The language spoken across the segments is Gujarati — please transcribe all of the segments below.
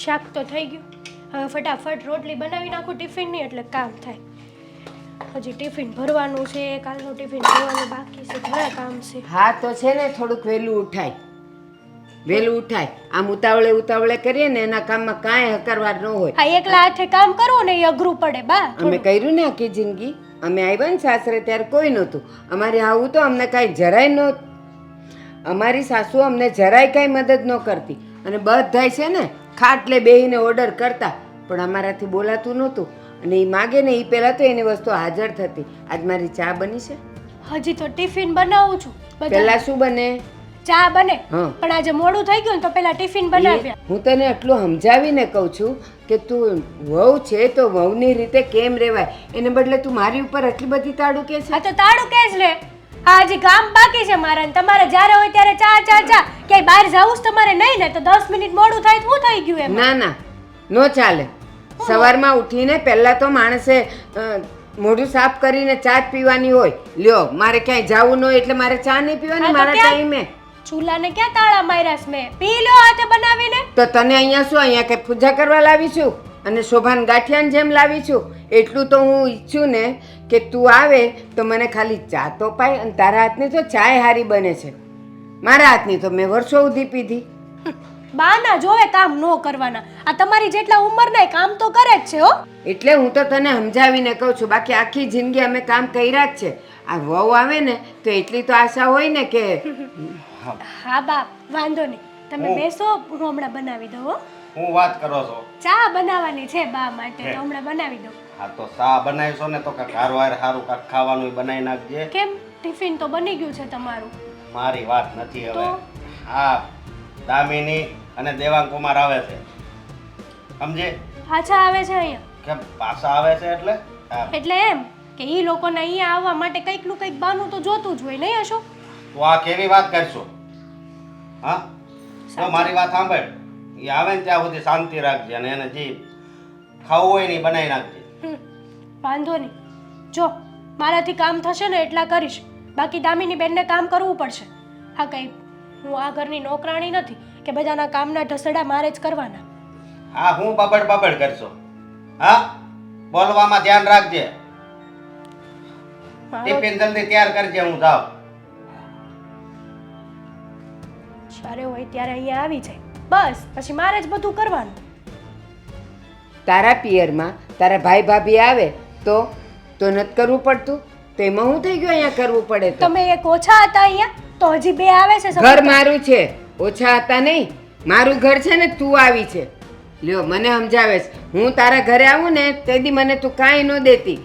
શાક તો થઈ ગયું. હવે ફટાફટ રોટલી બનાવી નાખું ટિફિનની એટલે કામ થાય. હજી ટિફિન ભરવાનું છે, કાલનું ટિફિન ભરવાનું બાકી છે, ઘણા કામ છે. હા તો છે ને થોડુંક વહેલું ઉઠાય. આમ ઉતાવળે કરીએ ને એના કામમાં કાંઈ હકરવાર ન હોય. હા, એકલા હાથે કામ કરવું ને એ અઘરું પડે બા. અમે કર્યું ને આખી જિંદગી. અમે આવ્યા ને સાસરે ત્યારે કોઈ નહોતું. અમારે આવું તો અમને કાંઈ જરાય નહોતું. અમારી સાસુ અમને જરાય કાંઈ મદદ ન કરતી અને બધાય છે ને ખાટલે બેહીને ઓર્ડર કરતા, પણ અમારાથી બોલાતું નહોતું. અને એ માગે ને એ પહેલાં તો એની વસ્તુ હાજર થતી. આજ મારી ચા બની છે. હજી તો ટિફિન બનાવું છું. પહેલાં શું બને? ચા બને. હા. પણ આજે મોડું થઈ ગયું ને તો પેલા ટિફિન બનાવ્યા. હું તને આટલું સમજાવીને કહું છું કે તું વહુ છે તો વહુની રીતે કેમ રહેવાય, એને બદલે તું મારી ઉપર આટલી બધી તાડું કે છે. આ તો તાળું કે જ લે. હા, હજી કામ બાકી છે મારા ને તમારે જ્યારે હોય ત્યારે ચા ક્યાંય બહાર જાવું જ તમારે નહીં ને તો 10 મિનિટ મોડું થાય તો શું થઈ ગયું એમ? ના નો ચાલે. સવારમાં ઉઠીને પહેલાં તો માણસે મોઢું સાફ કરીને ચા જ પીવાની હોય. લ્યો, મારે ક્યાંય જાવું ન હોય એટલે મારે ચા નહીં પીવાની મારા ટાઈમે. ચૂલાને ક્યાં તાળા માર્યા છે મેં? પી લ્યો હાથે બનાવીને. તો તને અહીંયા શું, અહીંયા કઈ પૂજા કરવા લાવી છું અને શોભાન ગાંઠિયાની જેમ લાવી છું? એટલું તો હું ઈચ્છું ને કે તું આવે તો મને ખાલી ચા તો પાય. અને તારા હાથની તો ચાય હારી બને છે, મારા હાથની તો મેં વર્ષો સુધી પીધી. બાના જોવે કામ ન કરવાના. આ તમારી જેટલા ઉંમરના કામ તો કરે જ છે હો. એટલે હું તો તને સમજાવીને કહું છું, બાકી આખી જિંદગી અમે કામ કર્યા જ છે. આ વહુ આવે ને તો એટલી તો આશા હોય ને કે હા બાપ, વાંધો નહીં, તમે બેસો, હું હમણાં બનાવી દઉં હો. હું વાત કરો છો? ચા બનાવવાની છે બા માટે, તો હમણાં બનાવી દઉં. હા તો ચા બનાવીશો ને તો કાંઈક હારવાર સારું કાંઈક ખાવાનું બનાવી નાખજે. કેમ? ટિફિન તો બની ગયું છે તમારું. મારી વાત નથી હવે. હા, દામિની અને દેવાંગ કુમાર આવે છે, સમજે? પાછા આવે છે અહીંયા? કેમ પાછા આવે છે એટલે? હા. એટલે એમ કે ઈ લોકોને અહીંયા આવવા માટે કંઈકનું કંઈક બહાનું તો જોતું જ હોય નહીં હશો? તું આ કેવી વાત કરશો? હા, તો મારી વાત સાંભળ. એ આવે ને ત્યાં સુધી શાંતિ રાખજે અને એને જે ખાવું હોય ને એ બનાવી નાખજે. વાંધો નહીં. જો મારાથી કામ થશે ને એટલા કરીશ, બાકી દામિની બેનને કામ કરવું પડશે. હા, કંઈ હું આ ઘરની નોકરાણી નથી કે બધાના કામના ઢસડા મારે જ કરવાના. હા, હું બબડ કરશો? હા, બોલવામાં ધ્યાન રાખજે. ટિફિન જલ્દી તૈયાર કરજે, હું જાઉં. જ્યારે હોય ત્યારે અહીંયા આવી જાય બસ, પછી મારે જ બધું કરવાનું. તારા પિયરમાં તારા ભાઈ ભાભી આવે તો નથી કરવું પડતું? તો એમાં હું થઈ ગયું અહીંયા કરવું પડે? તો તમે એક ઓછા હતા અહીંયા, તો હજી બે આવે છે. ઘર મારું છે, ઓછા હતા નહીં. મારું ઘર છે ને, તું આવી છે. લ્યો, મને સમજાવે છે. હું તારા ઘરે આવું ને તેથી મને તું કાંઈ ન દેતી.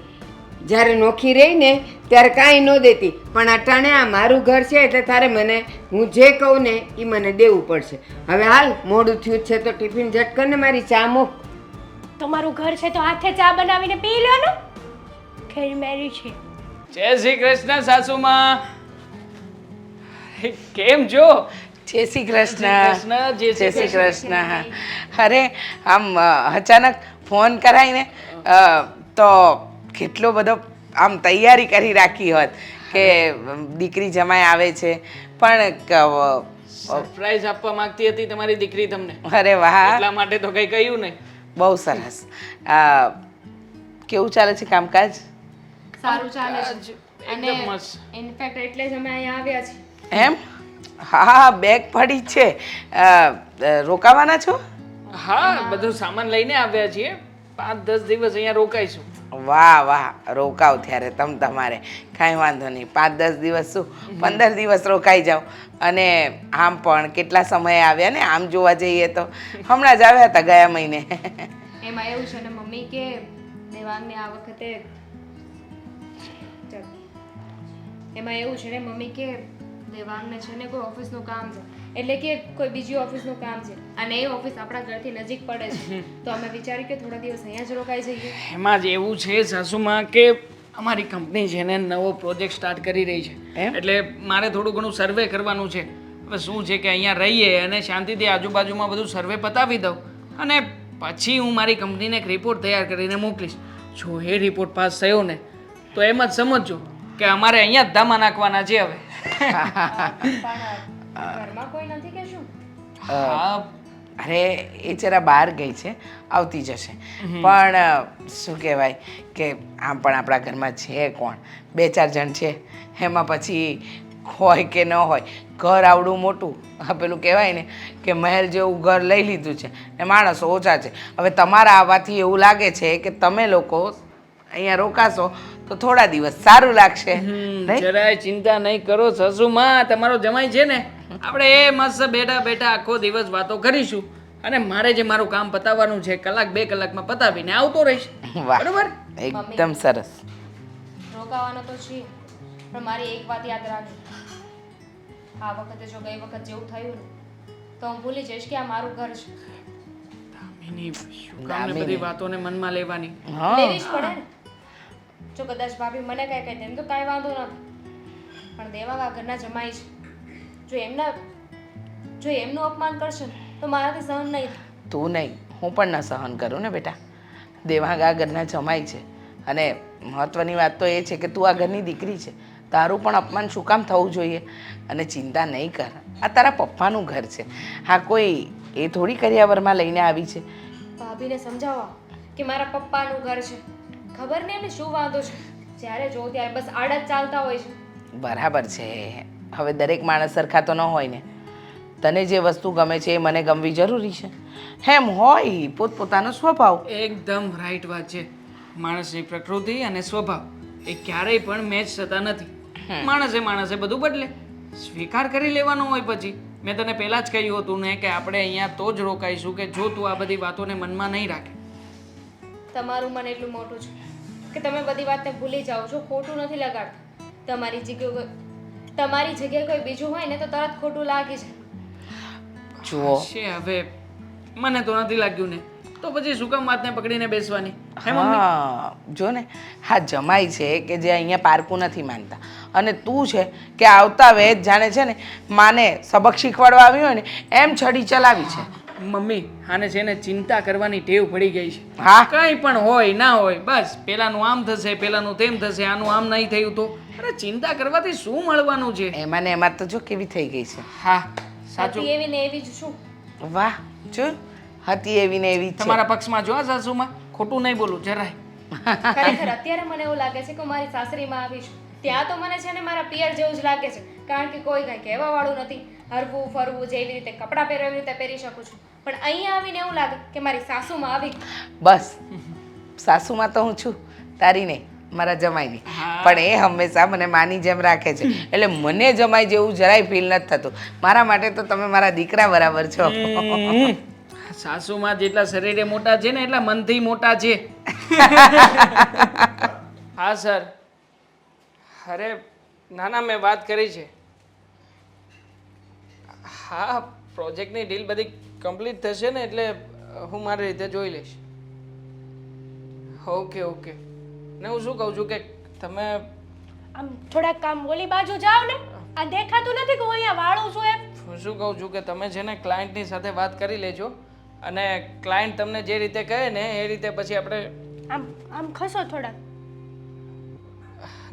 જ્યારે નોખી રહી ને ત્યારે કાંઈ ન દેતી, પણ અટાણે આ મારું ઘર છે એટલે તારે મને હું જે કહું ને એ મને દેવું પડશે. હવે હાલ, મોડું થયું છે તો ટિફિન ઝટ કરીને મારી ચા મૂક. તમારું ઘર છે તો હાથે ચા બનાવીને પી લો ને. ખેર મેરી છે. જય શ્રી કૃષ્ણ સાસુમાં. કેમ છો? જય શ્રી કૃષ્ણ. જય જય શ્રી કૃષ્ણ. અરે આમ અચાનક ફોન કરાઈને તો કેટલો બધો આમ તૈયારી કરી રાખી હોત કે દીકરી જમાઈ આવે છે, પણ સરપ્રાઈઝ આપવા માંગતી હતી તમારી દીકરી તમને. અરે વાહ, એટલા માટે તો કઈ કહ્યું નહીં. બહુ સરસ. કેવું ચાલે છે કામકાજ? સારું ચાલે છે. એકદમ મસ્ત. ઇનફેક્ટ એટલે જ અમે અહીંયા આવ્યા છીએ. એમ? હા, બેગ પડી છે. રોકાવાના છો? હા, બધું સામાન લઈને આવ્યા છીએ. 5-10 દિવસ અહીંયા રોકાઈશું. વાહ વાહ, રોકાવ ત્યારે તમારે કાંઈ વાંધો નહીં. 5-10 દિવસ શું, 15 દિવસ રોકાઈ જાઓ. અને આમ પણ કેટલા સમયે આવ્યા ને, આમ જોવા જઈએ તો હમણાં જ આવ્યા હતા ગયા મહિને. એમાં એવું છે ને મમ્મી કે દેવાંગને આ વખતે દેવાંગને છે ને કોઈ ઓફિસનું કામ છે, એટલે કે કોઈ બીજી ઓફિસનું કામ છે અને એ ઓફિસ આપણા ઘરથી નજીક પડે છે, તો અમે વિચાર્યું કે થોડા દિવસ અહીંયા જ રોકાઈ જઈએ. એમાં જ એવું છે સાસુમાં કે અમારી કંપની છે ને નવો પ્રોજેક્ટ સ્ટાર્ટ કરી રહી છે, એટલે મારે થોડું ઘણું સર્વે કરવાનું છે. હવે શું છે કે અહીંયા રહીએ અને શાંતિથી આજુબાજુમાં બધું સર્વે પતાવી દઉં અને પછી હું મારી કંપનીને એક રિપોર્ટ તૈયાર કરીને મોકલીશ. જો એ રિપોર્ટ પાસ થયો ને તો એમ જ સમજજો કે અમારે અહીંયા જ ધામા નાખવાના છે હવે. ઘરમાં કોઈ નથી કે શું? હા, અરે એ જરા બહાર ગઈ છે, આવતી જશે. પણ શું કહેવાય કે આમ પણ આપણા ઘરમાં છે કોણ, 2-4 જણ છે, એમાં પછી હોય કે ન હોય, ઘર આવડું મોટું, પેલું કહેવાય ને કે મહેલ જેવું ઘર લઈ લીધું છે ને માણસો ઓછા છે. હવે તમારા આવવાથી એવું લાગે છે કે તમે લોકો અહીંયા રોકાશો તો થોડા દિવસ સારું લાગશે. નહીં? જરાય ચિંતા નહીં કરો સાસુમાં, તમારો જમાઈ છે ને, આપણે એ મસ્ત બેઠા બેઠા આખો દિવસ વાતો કરીશું અને મારે જે મારું કામ પતાવવાનું છે 1-2 કલાકમાં પતાવીને આવતો રહીશ. વાહ, બરોબર? એકદમ સરસ. રોકાવાનો તો છીએ, પણ મારી એક વાત યાદ રાખજો. આ વખતે જો ગઈ વખત જેવું થયું ને તો હું ભૂલી જઈશ કે આ મારું ઘર છે. દામિની, શું કામ ને બધી વાતોને મનમાં લેવાની? હા, લેવી જ પડે ને. જો કદાચ ભાભી મને કઈ કહી દે તો કાંઈ વાંધો નથી, પણ દેવાવા ઘરના જમાઈ છે. જો એમનું અપમાન કરશે ને તો મારાથી સહન નહીં થાય. તું નહીં, હું પણ ન સહન કરું ને બેટા. દેવાંગા ઘરના જમાઈ છે અને મહત્વની વાત તો એ છે કે તું આ ઘરની દીકરી છે, તારું પણ અપમાન શું કામ થવું જોઈએ? અને ચિંતા નહીં કર, આ તારા પપ્પાનું ઘર છે. હા, કોઈ એ થોડી કરિયાવરમાં લઈને આવી છે. ભાભીને સમજાવવા કે મારા પપ્પાનું ઘર છે, ખબર નહીં એમને શું વાંધો છે, જ્યારે જો ત્યારે બસ આડા જ ચાલતા હોય છે. બરાબર છે, હવે દરેક માણસ સરખા તો ન હોય ને. તને જે વસ્તુ ગમે છે એ મને ગમવી જરૂરી છે, એમ હોય પોતપોતાનો સ્વભાવ. એકદમ રાઈટ વાત છે. માણસની પ્રકૃતિ અને સ્વભાવ એ ક્યારેય પણ મેચ થતા નથી. માણસે બધું બદલે, સ્વીકાર કરી લેવાનો હોય. પછી મેં તને પહેલાં જ કહ્યું હતું ને કે આપણે અહીંયા તો જ રોકાઈશું કે જો તું આ બધી વાતોને મનમાં નહીં રાખે. તમારું મન એટલું મોટું છે કે તમે બધી વાતને ભૂલી જાઓ છો, ખોટું નથી લગાડતા. તમારી જગ્યાએ કોઈ બીજું હોય ને તો તરત ખોટું લાગી જાય. જુઓ, છે હવે મને તો નથી લાગ્યું ને, તો પછી શું કામ વાતને પકડીને બેસવાની? હે મમ્મી? હા, જો ને, હા જમાઈ છે કે જે અહીંયા પારકું નથી માનતા, અને તું છે કે આવતા વેત જાણે છે ને માને સબક શીખવાડવા આવી હોય ને એમ છડી ચલાવી છે. મમ્મી, આને છે ને ચિંતા કરવાની ટેવ પડી ગઈ છે. હા, કંઈ પણ હોય ના હોય, બસ પેલાનું આમ થશે, પેલાનું તેમ થશે, આનું આમ નહીં થયું તો અરે ચિંતા કરવાથી શું મળવાનું છે? એમાં ને એમાં તો જો કેવી થઈ ગઈ છે. હા, સાચું. હતી એવી ને એવી જ છું. વાહ, જો હતી એવી ને એવી જ છે. તમારા પક્ષમાં જો આ સાસુમાં, ખોટું નહીં બોલું જરાય. ખરેખર અત્યારે મને એવું લાગે છે કે મારી સાસરીમાં આવી છું ત્યાં તો મને છે ને મારા પિયર જેવું જ લાગે છે, કારણ કે કોઈ કાંઈ કહેવા વાળું નથી. હરવું ફરવું જેવી રીતે કપડાં પહેરો એવી રીતે પહેરી શકું છું, પણ અહીંયા આવીને એવું લાગે કે મારી સાસુમાં આવી. બસ, સાસુમાં તો હું છું, તારી નહીં, મારા જમાઈની. પણ એ હંમેશા મને માની જેમ રાખે છે, એટલે મને જમાઈ જેવું જરાય ફીલ નથી થતું. મારા માટે તો તમે મારા દીકરા બરાબર છો. સાસુમાં જેટલા શરીરે મોટા છે ને એટલા મનથી મોટા છે. હા સર. અરે ના ના, મેં વાત કરી છે. હા, પ્રોજેક્ટની ડીલ બધી કમ્પ્લીટ થશે ને એટલે હું મારી રીતે જોઈ લઈશ. ઓકે. ને હું શું કહું છું કે તમે આમ થોડાક કામ ઓલી બાજુ જાઓ ને, આ દેખાતું નથી કે હું અહીંયા વાળું છું એમ. હું શું કહું છું કે તમે છે ને ક્લાયન્ટની સાથે વાત કરી લેજો અને ક્લાયન્ટ તમને જે રીતે કહે ને એ રીતે પછી આપણે આમ ખસો થોડાક.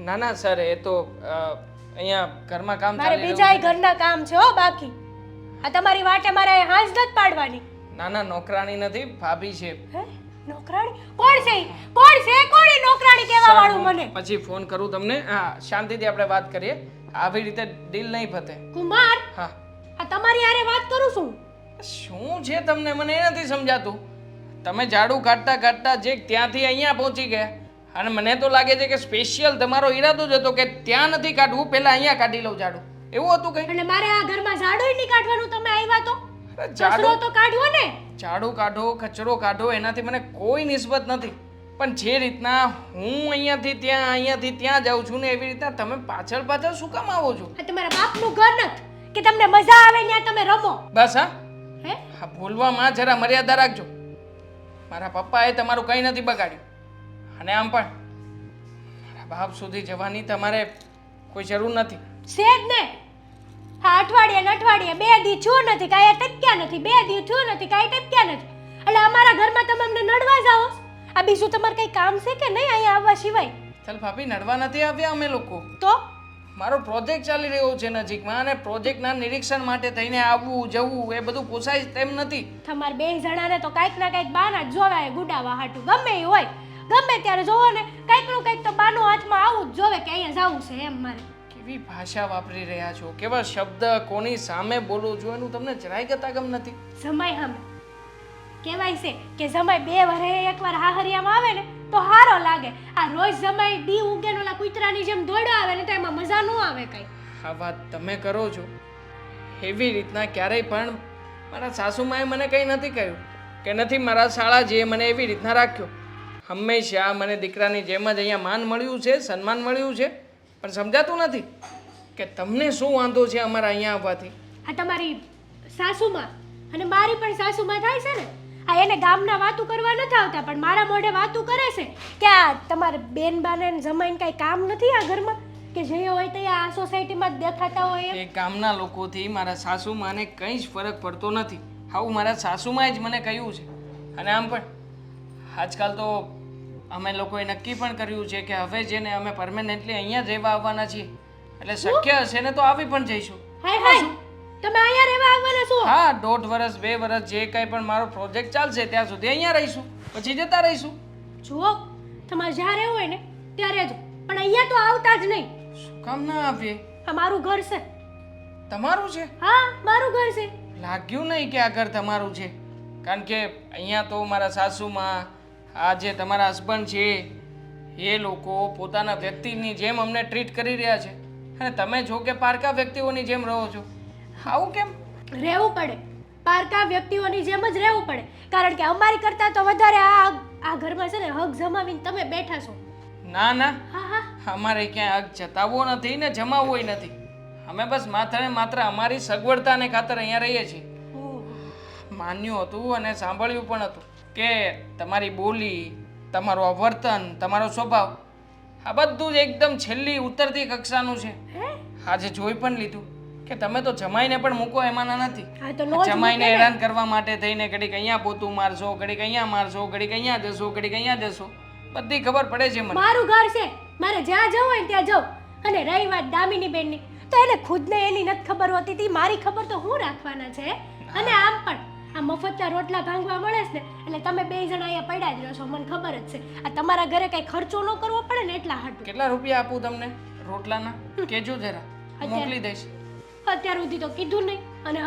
ના ના સર, એ તો અહીંયા ઘરમાં કામ મારે ચાલી બીજા રહ્યું છે. ઘરના કામ છે હો બાકી. આ તમારી વાટે મારે હાંસ નથી પાડવાની. ના ના, નોકરાણી નથી, ભાભી છે. હે? નોકરાણી? કોણ છે ઈ? કોણ છે? કોણ ઈ નોકરાણી કહેવા સર, વાળું હું મને? પછી ફોન કરું તમને. હા, શાંતિથી આપણે વાત કરીએ. આવી રીતે ડીલ નહીં પતે. કુમાર, હા. આ તમારી હારે વાત કરું છું. શું છે તમને, મને એ નથી સમજાતું. તમે ઝાડુ કાઢતા કાઢતા જે ત્યાંથી અહીંયા પહોંચી ગયા અને મને તો લાગે છે કે સ્પેશિયલ તમારો ઈરાદો જ હતો કે ત્યાં નથી કાઢવું, પહેલા અહીંયા કાઢી લઉં ઝાડુ. એવું હતું કઈ? એટલે મારે આ ઘરમાં ઝાડુય નહીં કાઢવાનું, તમે આવ્યા તો અરે ઝાડુ કચરો તો કાઢવો ને. ઝાડુ કાઢો, કચરો કાઢો, એનાથી મને કોઈ નિસ્બત નથી. પણ જે રીતના હું અહીંયાથી ત્યાં જાઉં છું ને એવી રીતના તમે પાછળ પાછળ શું કામ આવો છો? આ તમારા બાપનું ઘર નથી કે તમને મજા આવે ત્યાં તમે રમો. બસ હા, હે? હા, ભૂલવામાં જરા મર્યાદા રાખજો. મારા પપ્પાએ તમારું કંઈ નથી બગાડ્યું અને આમ પણ મારા બાપ સુધી જવાની તમારે કોઈ જરૂર નથી. છે જ ને. હા, અઠવાડિયે ને અઠવાડિયે 2 દી છું નથી, કાંઈ ટક્યા નથી. 2 દી છું નથી, કાંઈ ટક્યા નથી. એટલે અમારા ઘરમાં તમે અમને નડવા જાઓ. આ બીજું તમારે કંઈ કામ છે કે નહીં અહીંયા આવવા સિવાય? ચાલ ભાભી, નડવા નથી આવ્યા અમે લોકો. તો મારો પ્રોજેક્ટ ચાલી રહ્યો છે નજીકમાં અને પ્રોજેક્ટના નિરીક્ષણ માટે થઈને આવવું જવું એ બધું પોસાય તેમ નથી. તમારે બે જણાને તો કાંઈક ના કાંઈક બહાના જ જોવાય ગુડાવા હાટું ગમે એ હોય ગમે ત્યારે જોવો ને કાંઈકનું કાંઈક તો બાનું હાથમાં આવું જ જોવે કે અહીંયા જવું છે એમ મારે. કેવી ભાષા વાપરી રહ્યા છો, કેવા શબ્દ કોની સામે બોલો છો એનું તમને જરાય ગતાગમ નથી. જમાઈ સામે કહેવાય છે કે જમાઈ 2 વરહે એકવાર હાહરિયામાં આવે ને તો હારો લાગે. આ રોજ જમાઈ દી ઉગે ઓલા કૂતરાની જેમ દોડ્યો આવે ને તો એમાં મજા ન આવે કઈ. આ વાત તમે કરો છો એવી રીતના ક્યારેય પણ મારા સાસુમાએ મને કંઈ નથી કહ્યું કે નથી મારા શાળાજીએ મને એવી રીતના રાખ્યો. હંમેશા મને દીકરાની જેમ જ અહીંયા માન મળ્યું છે, સન્માન મળ્યું છે. પણ સમજાતું નથી કે તમને શું વાંધો છે અમારા અહીંયા આવવાથી. આ તમારી સાસુમાં અને મારી પણ સાસુમાં થાય છે ને આ એને ગામના વાતું કરવા નથી આવતા પણ મારા મોઢે વાતું કરે છે કે આ તમારે બેન બાને જમાઈને કાંઈ કામ નથી આ ઘરમાં કે જે હોય તે આ સોસાયટીમાં જ દેખાતા હોય એ ગામના લોકોથી મારા સાસુમાને કંઈ જ ફરક પડતો નથી. આવું મારા સાસુમાએ જ મને કહ્યું છે. અને આમ પણ આજકાલ તો અમે લોકોએ નક્કી પણ કર્યું છે કે હવે જેને અમે પરમેનન્ટલી અહીંયા જ રહેવા આવવાના છીએ. એટલે શક્ય હશે ને તો આવી પણ જઈશું. હાય હાય તમે અહીંયા રહેવા આવવાના છો? હા, 1.5 વર્ષ 2 વર્ષ જે કંઈ પણ મારો પ્રોજેક્ટ ચાલશે ત્યાં સુધી અહીંયા રહીશું, પછી જતા રહીશું. જુઓ તમારે જ્યાં રહેવું હોય ને ત્યાં રહેજો પણ અહીંયા તો આવતા જ નહીં. શું કામ ના આવીએ? આ મારું ઘર છે. તમારું છે? હા મારું ઘર છે. લાગ્યું નહીં કે આ ઘર તમારું છે, કારણ કે અહીંયા તો મારા સાસુમાં આ જે તમારા હસબન્ડ છે એ લોકો પોતાના વ્યક્તિની જેમ અમને ટ્રીટ કરી રહ્યા છે અને તમે જો કે પારકા વ્યક્તિઓની જેમ રહો છો. આવું કેમ? રહેવું પડે, પારકા વ્યક્તિઓની જેમ જ રહેવું પડે કારણ કે અમારી કરતાં તો વધારે આ ઘરમાં છે ને હક જમાવીને તમે બેઠા છો. ના ના, હા હા અમારે ક્યાંય હક જતાવવો નથી ને જમાવવો નથી. અમે બસ માત્ર ને માત્ર અમારી સગવડતાને ખાતર અહીંયા રહીએ છીએ. ઓહો. માન્યું હતું અને સાંભળ્યું પણ હતું કે તમારી બોલી, તમારું વર્તન, તમારો સ્વભાવ આ બધું જ એકદમ છેલ્લી ઉતરતી કક્ષાનું છે. હે આજે જોઈ પણ લીધું કે તમે તો જમાઈને પણ મૂકો એમાંના નથી. હા તો નો જ જમાઈને મૂકે ને. હેરાન કરવા માટે થઈને ઘડીક અહીંયા પોતું મારશો, ઘડીક અહીંયા મારશો, ઘડીક અહીંયા જશો, ઘડીક અહીંયા જશો, બધી ખબર પડે છે મને. મારું ઘર છે, મારે જ્યાં જવું હોય ને ત્યાં જાઉં. અને રહી વાત દામિની બેનની તો એને ખુદને એની નથી ખબર હોતી તી મારી ખબર તો હું રાખવાના છે. અને આમ પણ આ મફતના રોટલા ભાંગવા મળે છે ને એટલે તમે 2 જણા અહીંયા પડ્યા જ રહો છો મને ખબર જ છે. આ તમારા ઘરે કઈ ખર્ચો ન કરવો પડે ને એટલા હાટું. કેટલા રૂપિયા આપું તમને રોટલાના કેજો જરા, મોકલી દઈશ. અત્યાર સુધી તો કીધું નહીં અને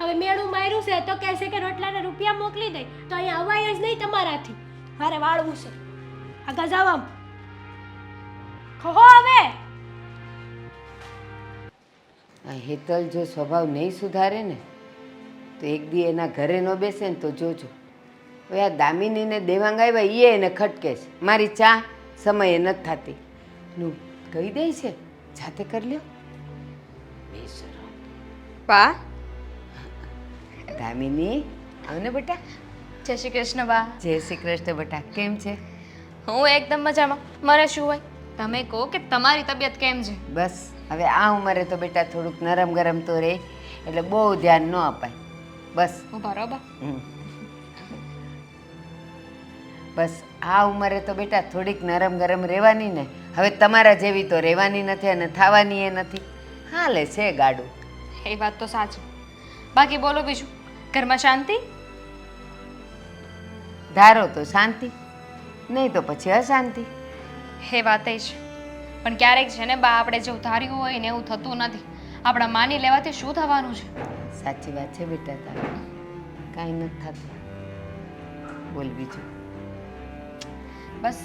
હવે મેળું માર્યું છે તો કહે છે કે રોટલાના રૂપિયા મોકલી દઈ તો અહીંયા અવાય જ નહીં તમારાથી. મારે વાળવું છે આગળ જાવ આમ ખો હવે. આ હેતલ જો સ્વભાવ નહીં સુધારે ને તો એક દી એના ઘરે ન બેસે ને તો જોજો. હવે આ દામિનીને દેવાંગ આવ્યા એને ખટકે છે. મારી ચા સમયે નથી થતી નું કહી દે છે જાતે કરી લ્યો. બેસરો બા દામિની આવને બેટા. જય શ્રી કૃષ્ણ બા. જય શ્રી કૃષ્ણ બેટા. કેમ છે? હું એકદમ મજામાં. મારે શું હોય તમે કહો કે તમારી તબિયત કેમ છે? બસ હવે આ ઉંમરે તો બેટા થોડુંક નરમ ગરમ તો રહે એટલે બહુ ધ્યાન ન અપાય. બસ બરાબર. બસ આ ઉંમરે તો બેટા થોડીક નરમ ગરમ રહેવાની ને. હવે તમારા જેવી તો રહેવાની નથી અને થવાની એ નથી. હાલે છે ગાડું. એ વાત તો સાચી. બાકી બોલો બીજું, ઘરમાં શાંતિ? ધારો તો શાંતિ, નહીં તો પછી અશાંતિ. એ વાત છે પણ ક્યારેક છે ને બા આપણે જેવું ધાર્યું હોય ને એવું થતું નથી. આપણા માની લેવાથી શું થવાનું છે? સાચી વાત છે બેટા તારી. કાંઈ નથી થતું. બોલ બીજું. બસ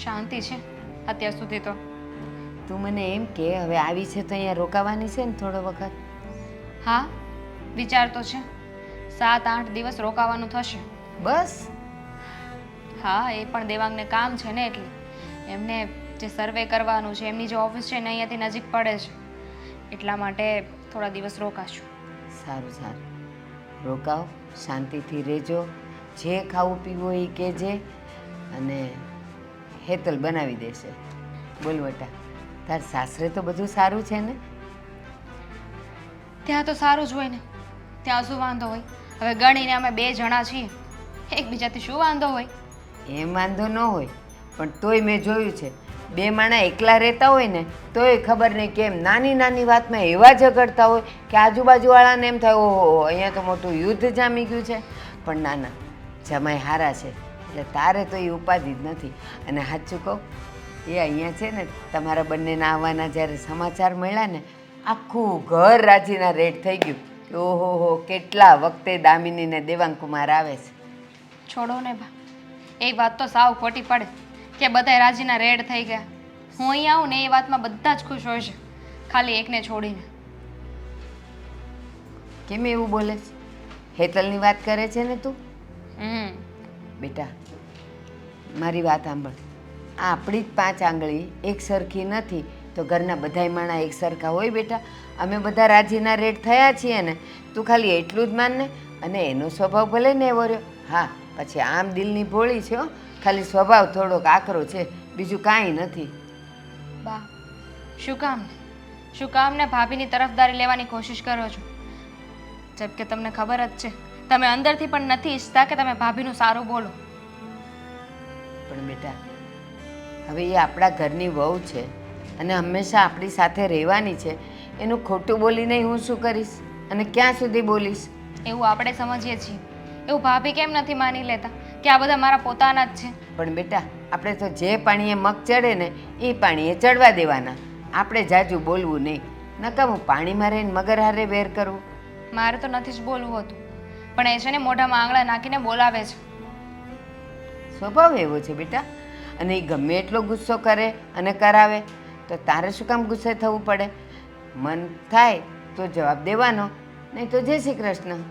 શાંતિ છે અત્યાર સુધી તો. તું મને એમ કે હવે આવી છે તો અહીંયા રોકાવાની છે ને થોડો વખત? હા વિચાર તો છે 7-8 દિવસ રોકાવાનું થશે. બસ હા એ પણ દેવાંગને કામ છે ને એટલે એમને જે સર્વે કરવાનું છે એમની જે ઓફિસ છે ને અહીંયાથી નજીક પડે છે એટલા માટે થોડા દિવસ રોકાશું. સારું સારું રોકાવ, શાંતિથી રહેજો. જે ખાવું પીવું એ કહેજે અને હેતલ બનાવી દેશે. બોલ બેટા તાર સાસરે તો બધું સારું છે ને? ત્યાં તો સારું જ હોય ને, ત્યાં શું વાંધો હોય? હવે ગણીને અમે 2 જણા છીએ, એકબીજાથી શું વાંધો હોય? એમ વાંધો ન હોય પણ તોય મેં જોયું છે બે માણા એકલા રહેતા હોય ને તોય ખબર નહીં કેમ નાની નાની વાતમાં એવા ઝઘડતા હોય કે આજુબાજુવાળાને એમ થાય ઓહો અહીંયા તો મોટું યુદ્ધ જામી ગયું છે. પણ ના ના, જમાઈ હારા છે એટલે તારે તો એ ઉપાધિ જ નથી. અને સાચું કહું, એ અહીંયા છે ને તમારા બંનેના આવવાના જ્યારે સમાચાર મળ્યા ને આખું ઘર રાજીના રેડ થઈ ગયું કે ઓહો હો કેટલા વખતે દામિની ને દેવાંગકુમાર આવે છે. છોડો ને બા, એક વાત તો સાવ ખોટી પડે કે બધાય રાજીના રેડ થઈ ગયા. હું અહીં આવું ને એ વાતમાં બધા જ ખુશ હોય છે, ખાલી એકને છોડીને. કેમ એવું બોલે છે? હેતલની વાત કરે છે ને તું? બેટા મારી વાત સાંભળ, આ આપણી જ 5 આંગળી એક સરખી નથી તો ઘરના બધાય માણા એક સરખા હોય બેટા. અમે બધા રાજીના રેડ થયા છીએ ને, તું ખાલી એટલું જ માન ને. અને એનો સ્વભાવ ભલે ને એવો રહ્યો, હા પછી આમ દિલની ભોળી છે હો, ખાલી સ્વભાવ થોડોક આકરો છે, બીજું કાંઈ નથી. બા, શું કામ ને ભાભીની તરફદારી લેવાની કોશિશ કરો છો? જેમ કે તમને ખબર જ છે, તમે અંદરથી પણ નથી ઈચ્છતા કે તમે ભાભીનું સારું બોલો. પણ બેટા હવે એ આપણા ઘરની વહુ છે અને હંમેશા આપણી સાથે રહેવાની છે, એનું ખોટું બોલીને હું શું કરીશ અને ક્યાં સુધી બોલીશ? એવું આપણે સમજીએ છીએ, એવું ભાભી કેમ નથી માની લેતા કે આ બધા મારા પોતાના જ છે? પણ બેટા આપણે તો જે પાણીએ મગ ચડે ને એ પાણીએ ચડવા દેવાના. આપણે જાજુ બોલવું નહીં, નકામું પાણીમાં રહીને મગર હારે વેર કરવું. મારે તો નથી જ બોલવું હતું, પણ એ છે ને મોઢામાં આંગળા નાખીને બોલાવે છે. સ્વભાવ એવો છે બેટા. અને એ ગમે એટલો ગુસ્સો કરે અને કરાવે તો તારે શું કામ ગુસ્સે થવું પડે? મન થાય તો જવાબ દેવાનો, નહીં તો જય શ્રી કૃષ્ણ.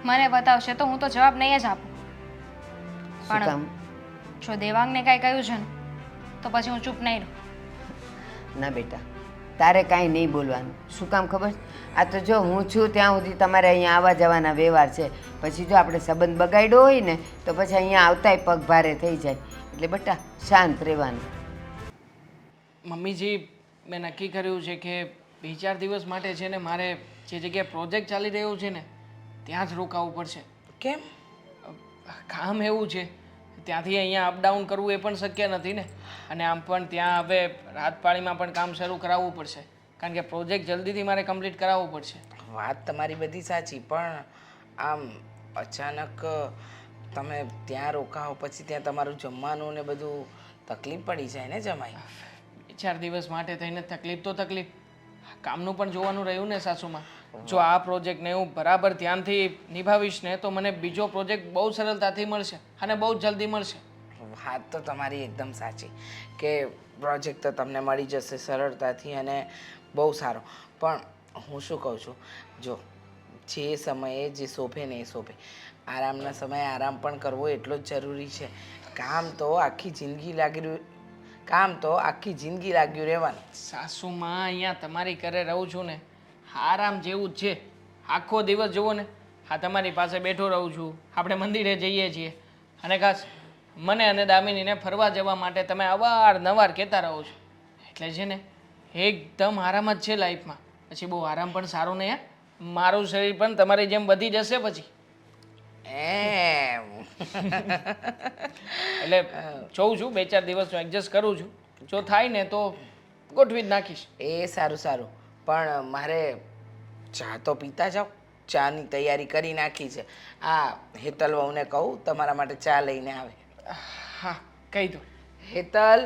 મને બતાવશે તો હું તો જવાબ નહીં જ આપું. શું કામ? જો દેવાંગને કાંઈ કહ્યું છે ને તો પછી હું ચૂપ નહીં રહું. ના બેટા, તારે કાંઈ નહીં બોલવાનું. શું કામ ખબર? આ તો જો હું છું ત્યાં સુધી તમારે અહીંયા આવવા જવાના વ્યવહાર છે. પછી જો આપણે સંબંધ બગાડ્યો હોય ને તો પછી અહીંયા આવતાય પગ ભારે થઈ જાય. એટલે બેટા શાંત રહેવાનું. મમ્મીજી, મેં નક્કી કર્યું છે કે 2-4 દિવસ માટે છે ને મારે જે જગ્યાએ પ્રોજેક્ટ ચાલી રહ્યો છે ને ત્યાં જ રોકાવું પડશે. કેમ? કામ એવું છે, ત્યાંથી અહીંયા અપડાઉન કરવું એ પણ શક્ય નથી ને. અને આમ પણ ત્યાં હવે રાતપાળીમાં પણ કામ શરૂ કરાવવું પડશે, કારણ કે પ્રોજેક્ટ જલ્દીથી મારે કમ્પ્લીટ કરાવવું પડશે. વાત તમારી બધી સાચી, પણ આમ અચાનક તમે ત્યાં રોકાઓ પછી ત્યાં તમારું જમવાનું ને બધું તકલીફ પડી જાય ને જમાઈ? 4 દિવસ માટે થઈને તકલીફ તો તકલીફ, કામનું પણ જોવાનું રહ્યું ને સાસુમાં. જો આ પ્રોજેક્ટને હું બરાબર ધ્યાનથી નિભાવીશ ને તો મને બીજો પ્રોજેક્ટ બહુ સરળતાથી મળશે અને બહુ જ જલ્દી મળશે. વાત તો તમારી એકદમ સાચી કે પ્રોજેક્ટ તો તમને મળી જશે સરળતાથી અને બહુ સારો. પણ હું શું કહું છું, જો જે સમયે જે શોભે ને એ શોભે, આરામના સમયે આરામ પણ કરવો એટલો જ જરૂરી છે. કામ તો આખી જિંદગી લાગ્યું રહેવાનું. સાસુમાં અહીંયા તમારી ઘરે રહું છું ને આરામ જેવું જ છે. આખો દિવસ જુઓ ને હા તમારી પાસે બેઠો રહું છું, આપણે મંદિરે જઈએ છીએ અને ખાસ મને અને દામિનીને ફરવા જવા માટે તમે અવારનવાર કહેતા રહો છો. એટલે છે ને એકદમ આરામ જ છે લાઈફમાં. પછી બહુ આરામ પણ સારો નહીં. મારું શરીર પણ તમારી જેમ વધી જશે પછી. એમ એટલે જોઉં છું 2-4 દિવસનું એડજસ્ટ કરું છું, જો થાય ને તો ગોઠવી જ નાખીશ. એ સારું, પણ મારે ચા તો પીતા જાઓ. ચાની તૈયારી કરી નાખી છે. આ હેતલ વહુને કહું તમારા માટે ચા લઈને આવે. હા કહી દો. હેતલ,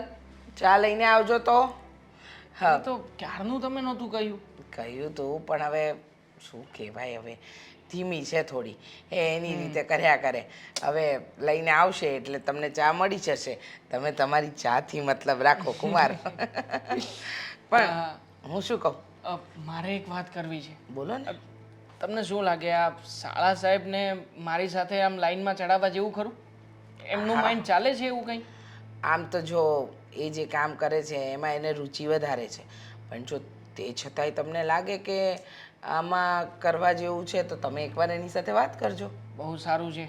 ચા લઈને આવજો તો. હા તો ક્યારનું તમે નહોતું કહ્યું. કહ્યું તું, પણ હવે શું કહેવાય, હવે ધીમી છે થોડી, એની રીતે કર્યા કરે. હવે લઈને આવશે એટલે તમને ચા મળી જશે. તમે તમારી ચાથી મતલબ રાખો કુમાર. પણ હું શું કહું, મારે એક વાત કરવી છે. બોલો ને. તમને શું લાગે આ શાળા સાહેબને મારી સાથે આમ લાઈનમાં ચડાવવા જેવું ખરું? એમનું માઇન્ડ ચાલે છે એવું કંઈ? આમ તો જો એ જે કામ કરે છે એમાં એને રુચિ વધારે છે, પણ જો તે છતાંય તમને લાગે કે આમાં કરવા જેવું છે તો તમે એકવાર એની સાથે વાત કરજો. બહુ સારું છે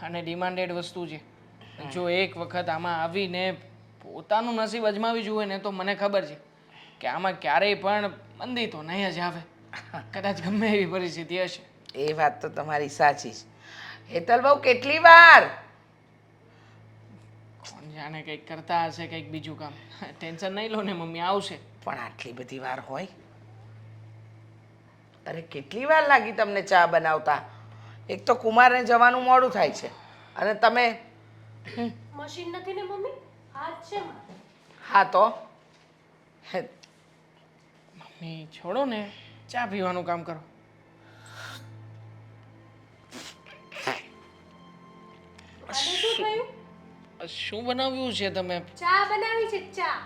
અને ડિમાન્ડેડ વસ્તુ છે. જો એક વખત આમાં આવીને પોતાનું નસીબ અજમાવી જુએ ને તો મને ખબર છે કે આમાં ક્યારેય પણ મંદી તો નહીં જ આવે. કદાચ ગમે એવી પરિસ્થિતિ હશે. એ વાત તો તમારી સાચી જ. હેતલ બહુ કેટલી વાર? કોણ જાણે કંઈક કરતા હશે કંઈક બીજું કામ. ટેન્શન નહીં લો ને મમ્મી, આવશે. પણ આટલી બધી વાર હોય? અરે કેટલી વાર લાગી તમને ચા બનાવતા? એક તો કુમારને જવાનું મોડું થાય છે અને તમે મશીન નથી ને મમ્મી, હાથ છે મારે. હા તો મમ્મી છોડો ને, ચા પીવાનું કામ કરો. આને શું થયું? શું બનાવ્યું છે તમે? ચા બનાવી છે, ચા.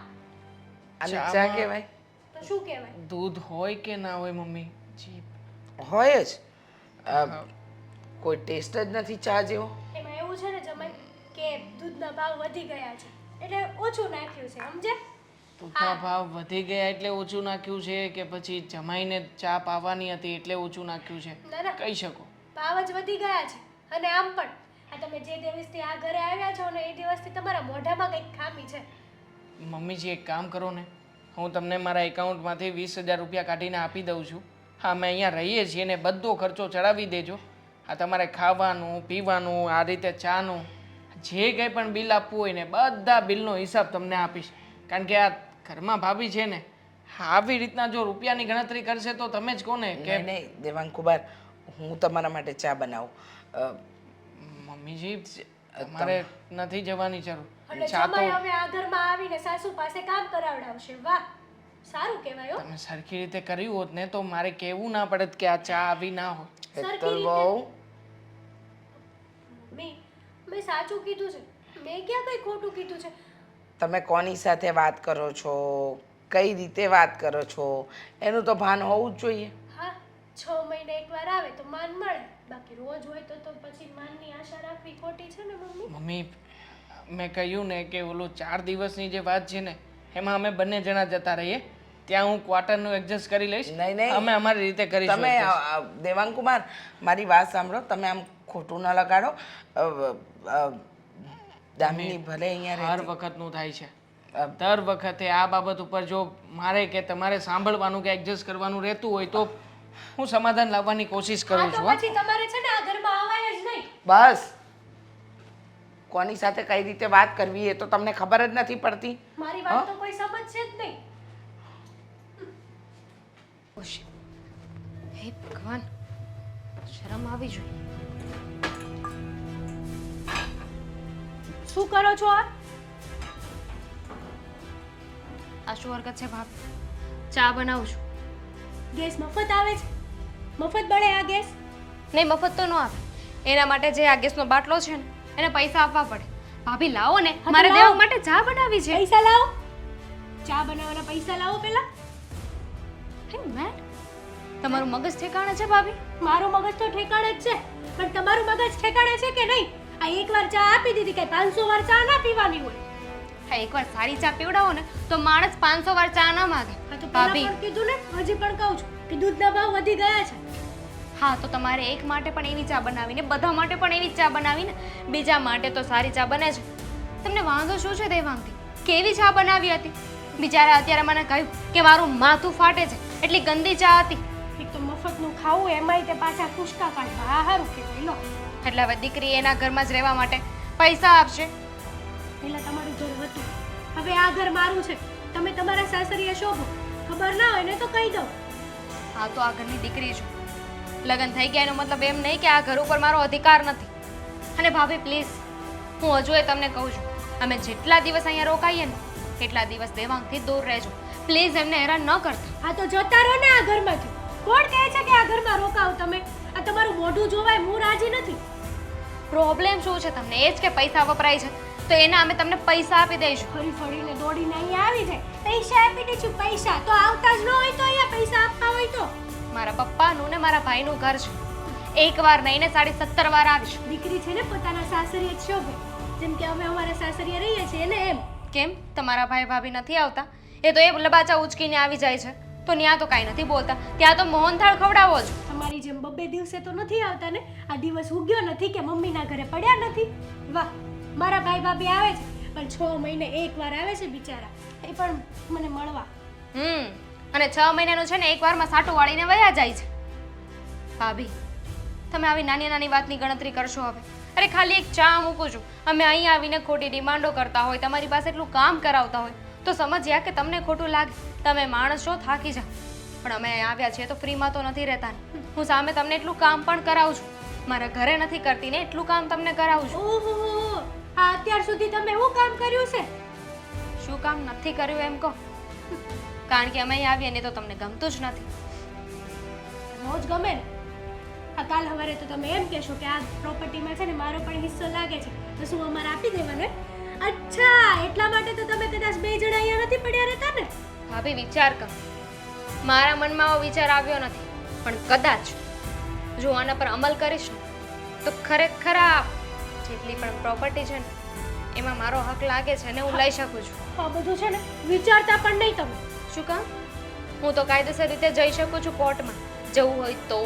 આને ચા ચામાં- કહેવાય? તો શું કહેવાય? દૂધ હોય કે ના હોય મમ્મી? જી હોય જ. કોઈ ટેસ્ટ જ નથી ચા જેવો. એમાં એવું છે ને જમાઈ કે દૂધના ભાવ વધી ગયા છે એટલે ઓછું નાખ્યું છે, સમજે? દૂધના ભાવ વધી ગયા એટલે ઓછું નાખ્યું છે કે પછી જમાઈને ચા પાવાની હતી એટલે ઓછું નાખ્યું છે? ના ના, કહી શકો. ભાવ જ વધી ગયા છે. અને આમ પણ આ તમે જે દિવસથી આ ઘરે આવ્યા છો ને એ દિવસથી તમારા મોઢામાં કંઈક ખામી છે. મમ્મીજી એક કામ કરો ને, હું તમને મારા એકાઉન્ટમાંથી 20,000 રૂપિયા કાઢીને આપી દઉં છું. હા, અમે અહીંયા રહીએ છીએ ને બધો ખર્ચો ચડાવી દેજો. આ તમારે ખાવાનું પીવાનું આ રીતે ચાનું જે કંઈ પણ બિલ આપવું હોય ને બધા બિલનો હિસાબ તમને આપીશ. કારણ કે આ ઘરમાં ભાભી છે ને આવી રીતના જો રૂપિયાની ગણતરી કરશે તો તમે જ કોને કે નહીં નહીં દેવાંગ કુમાર, હું તમારા માટે ચા બનાવું. મમ્મીજી તમારે નથી જવાની જરૂર. એટલે ચા તો જમાઈ હવે આ ઘરમાં આવીને સાસુ પાસે કામ કરાવડાવશે. વાહ, સારું કહેવાય હો. તમે સરખી રીતે કર્યું હોત ને તો મારે કહેવું ના પડત કે આ ચા આવી ના હોય. હેતલ બહુ મેં સાચું કીધું છે, મેં ક્યાં કંઈ ખોટું કીધું છે? તમે કોની સાથે વાત કરો છો, કઈ રીતે વાત કરો છો, એનું તો ભાન હોવું જ જોઈએ. હા, 6 મહિને એકવાર આવે તો માન મળે, બાકી રોજ હોય તો પછી માનની આશા રાખવી ખોટી છે ને મમ્મી. મમ્મી મેં કહ્યું ને કે ઓલું 4 દિવસની જે વાત છે ને એમાં અમે બંને જણા જતા રહીએ. ત્યાં હું ક્વાર્ટરનું એડજસ્ટ કરી લઈશ. નહીં નહીં, અમે અમારી રીતે કરીશું. તમે adjust. દેવાંગ કુમાર મારી વાત સાંભળો, તમે આમ ખોટું ન લગાડો. દામિની ભલે અહીંયા હર રહેતી, વખતનું થાય છે. દર વખતે આ બાબત ઉપર જો મારે કે તમારે સાંભળવાનું કે એડજસ્ટ કરવાનું રહેતું હોય તો હું સમાધાન લાવવાની કોશિશ હા કરું તો છું. હો. પછી તમારે છે ને આ ઘરમાં આવાય જ નહીં. બસ કોની સાથે કઈ રીતે વાત કરવી એ તો તમને ખબર જ નથી પડતી. મારી વાત તો કોઈ સમજશે જ નહીં. હે ભગવાન, શરમ આવી જોઈએ. શું કરો છો આ? આ શું હરકત છે ભાભી? ચા બનાવું છું. ગેસ મફત આવે છે? મફત બળે આ ગેસ? નહીં, મફત તો ન આવે. એના માટે જે આ ગેસનો બાટલો છે ને એને પૈસા આપવા પડે. ભાભી લાવો ને, હા તો મારે લાવો. દેવા માટે ચા બનાવી છે. પૈસા લાવો. ચા બનાવવાના પૈસા લાવો પહેલા. હે મેડ, તમારું મગજ ઠેકાણે છે ભાભી? મારું મગજ તો ઠેકાણે જ છે, પણ તમારું મગજ ઠેકાણે છે કે નહીં? આ એકવાર ચા આપી દીધી કે 500 વાર ચા ના પીવાની હોય. હા, એકવાર સારી ચા પીવડાવો ને તો માણસ 500 વાર ચા ન માંગે. હા તો પહેલા ભાભી, પણ કીધું ને, હજી પણ કહું છું કે દૂધના ભાવ વધી ગયા છે. હા તો તમારે એક માટે પણ એવી ચા બનાવીને બધા માટે પણ એવી જ ચા બનાવીને બીજા માટે તો સારી ચા બને છે. તમને વાંધો શું છે દેવાંગથી? કેવી ચા બનાવી હતી? બિચારા અત્યારે મને કહ્યું કે મારું માથું ફાટે છે, એટલી ગંદી ચા હતી. એક તો મફતનું ખાવું એમાંય તે પાછા ખુશકા કાઢવા. આ હારું કહેવાય. લો, એટલે હવે દીકરી એના ઘરમાં જ રહેવા માટે પૈસા આપશે. પહેલા તમારું ઘર હતું, હવે આ ઘર મારું છે. તમે તમારા સાસરીએ શોભો. ખબર ના હોય ને તો કહી દો. હા તો આ ઘરની દીકરી છું. લગ્ન થઈ ગયા એનો મતલબ એમ નહીં કે આ ઘર ઉપર મારો અધિકાર નથી. અને ભાભી પ્લીઝ, હું હજુ એ તમને કહું છું, અમે જેટલા દિવસ અહીંયા રોકાઈએ ને એટલા દિવસ દેવાંગથી દૂર રહેજો. પ્લીઝ એમને હેરાન ન કરતા. હા તો જતા રહો ને આ ઘરમાંથી. કોણ કહે છે કે આ ઘરમાં રોકાવ તમે? આ તમારું મોઢું જોવાય, હું રાજી નથી. પ્રોબ્લેમ શું છે તમને? એ જ કે પૈસા વપરાય છે તો એના અમે તમને પૈસા આપી દઈશું. ફરી ફરીને દોડીને અહીંયા આવી જાય. પૈસા આપી દઈશું. પૈસા તો આવતા જ ન હોય તો અહીંયા પૈસા આપવા હોય તો મારા પપ્પાનું ને મારા ભાઈનું ઘર છે. એકવાર નહીં ને 17.5 વાર આવીશ. દીકરી છે ને પોતાના સાસરીએ જ શોભે, જેમ કે અમે અમારા સાસરીએ રહીએ છીએ ને એમ. કેમ તમારા ભાઈ ભાભી નથી આવતા? એ તો એ લબાચા ઉચકીને આવી જાય છે તો ત્યાં તો કાંઈ નથી બોલતા, ત્યાં તો મોહનથાળ ખવડાવો છો. તમારી જેમ બબ્બે દિવસે તો નથી આવતા ને. આ દિવસ ઉગ્યો નથી કે મમ્મીના ઘરે પડ્યા નથી. વાહ, મારા ભાઈ ભાભી આવે છે પણ 6 મહિને એકવાર આવે છે બિચારા, એ પણ મને મળવા. અને 6 મહિનાનું છે ને એકવારમાં સાટું વાળીને વયા જાય છે. ભાભી, તમે આવી નાની નાની વાતની ગણતરી કરશો હવે. અરે ખાલી એક ચા મૂકું છું, અમે અહીં આવીને ખોટી ડિમાન્ડો કરતા હોય, તમારી પાસે એટલું કામ કરાવતા હોય તો સમજ્યા કે તમને ખોટું લાગે, તમે માણસ છો, થાકી જાઓ. પણ અમે અહીં આવ્યા છીએ તો ફ્રીમાં તો નથી રહેતા ને. હું સામે તમને એટલું કામ પણ કરાવું છું, મારા ઘરે નથી કરતી ને એટલું કામ તમને કરાવું છું. ઓહો, આ અત્યાર સુધી તમે શું કામ કર્યું છે? શું કામ નથી કર્યું એમ કહો? કારણ કે અમે અહીં આવીએ ને તો તમને ગમતું જ નથી. રોજ ગમે ને. આ કાલ સવારે તો તમે એમ કહેશો કે આ પ્રોપર્ટીમાં છે ને મારો પણ હિસ્સો લાગે છે, તો શું અમારે આપી દેવાનો? અચ્છા, એટલા માટે તો તમે કદાચ બે જણા અહીંયા નથી પડ્યા રહેતા ને. ભાભી વિચાર કરો, મારા મનમાં આવો વિચાર આવ્યો નથી, પણ કદાચ જો આના પર અમલ કરીશ ને તો ખરેખર આ જેટલી પણ પ્રોપર્ટી છે ને એમાં મારો હક લાગે છે ને હું લઈ શકું છું. આ બધું છે ને વિચારતા પણ નહીં તમે. શું કામ? હું તો કાયદેસર રીતે જઈ શકું છું કોર્ટમાં, જવું હોય તો.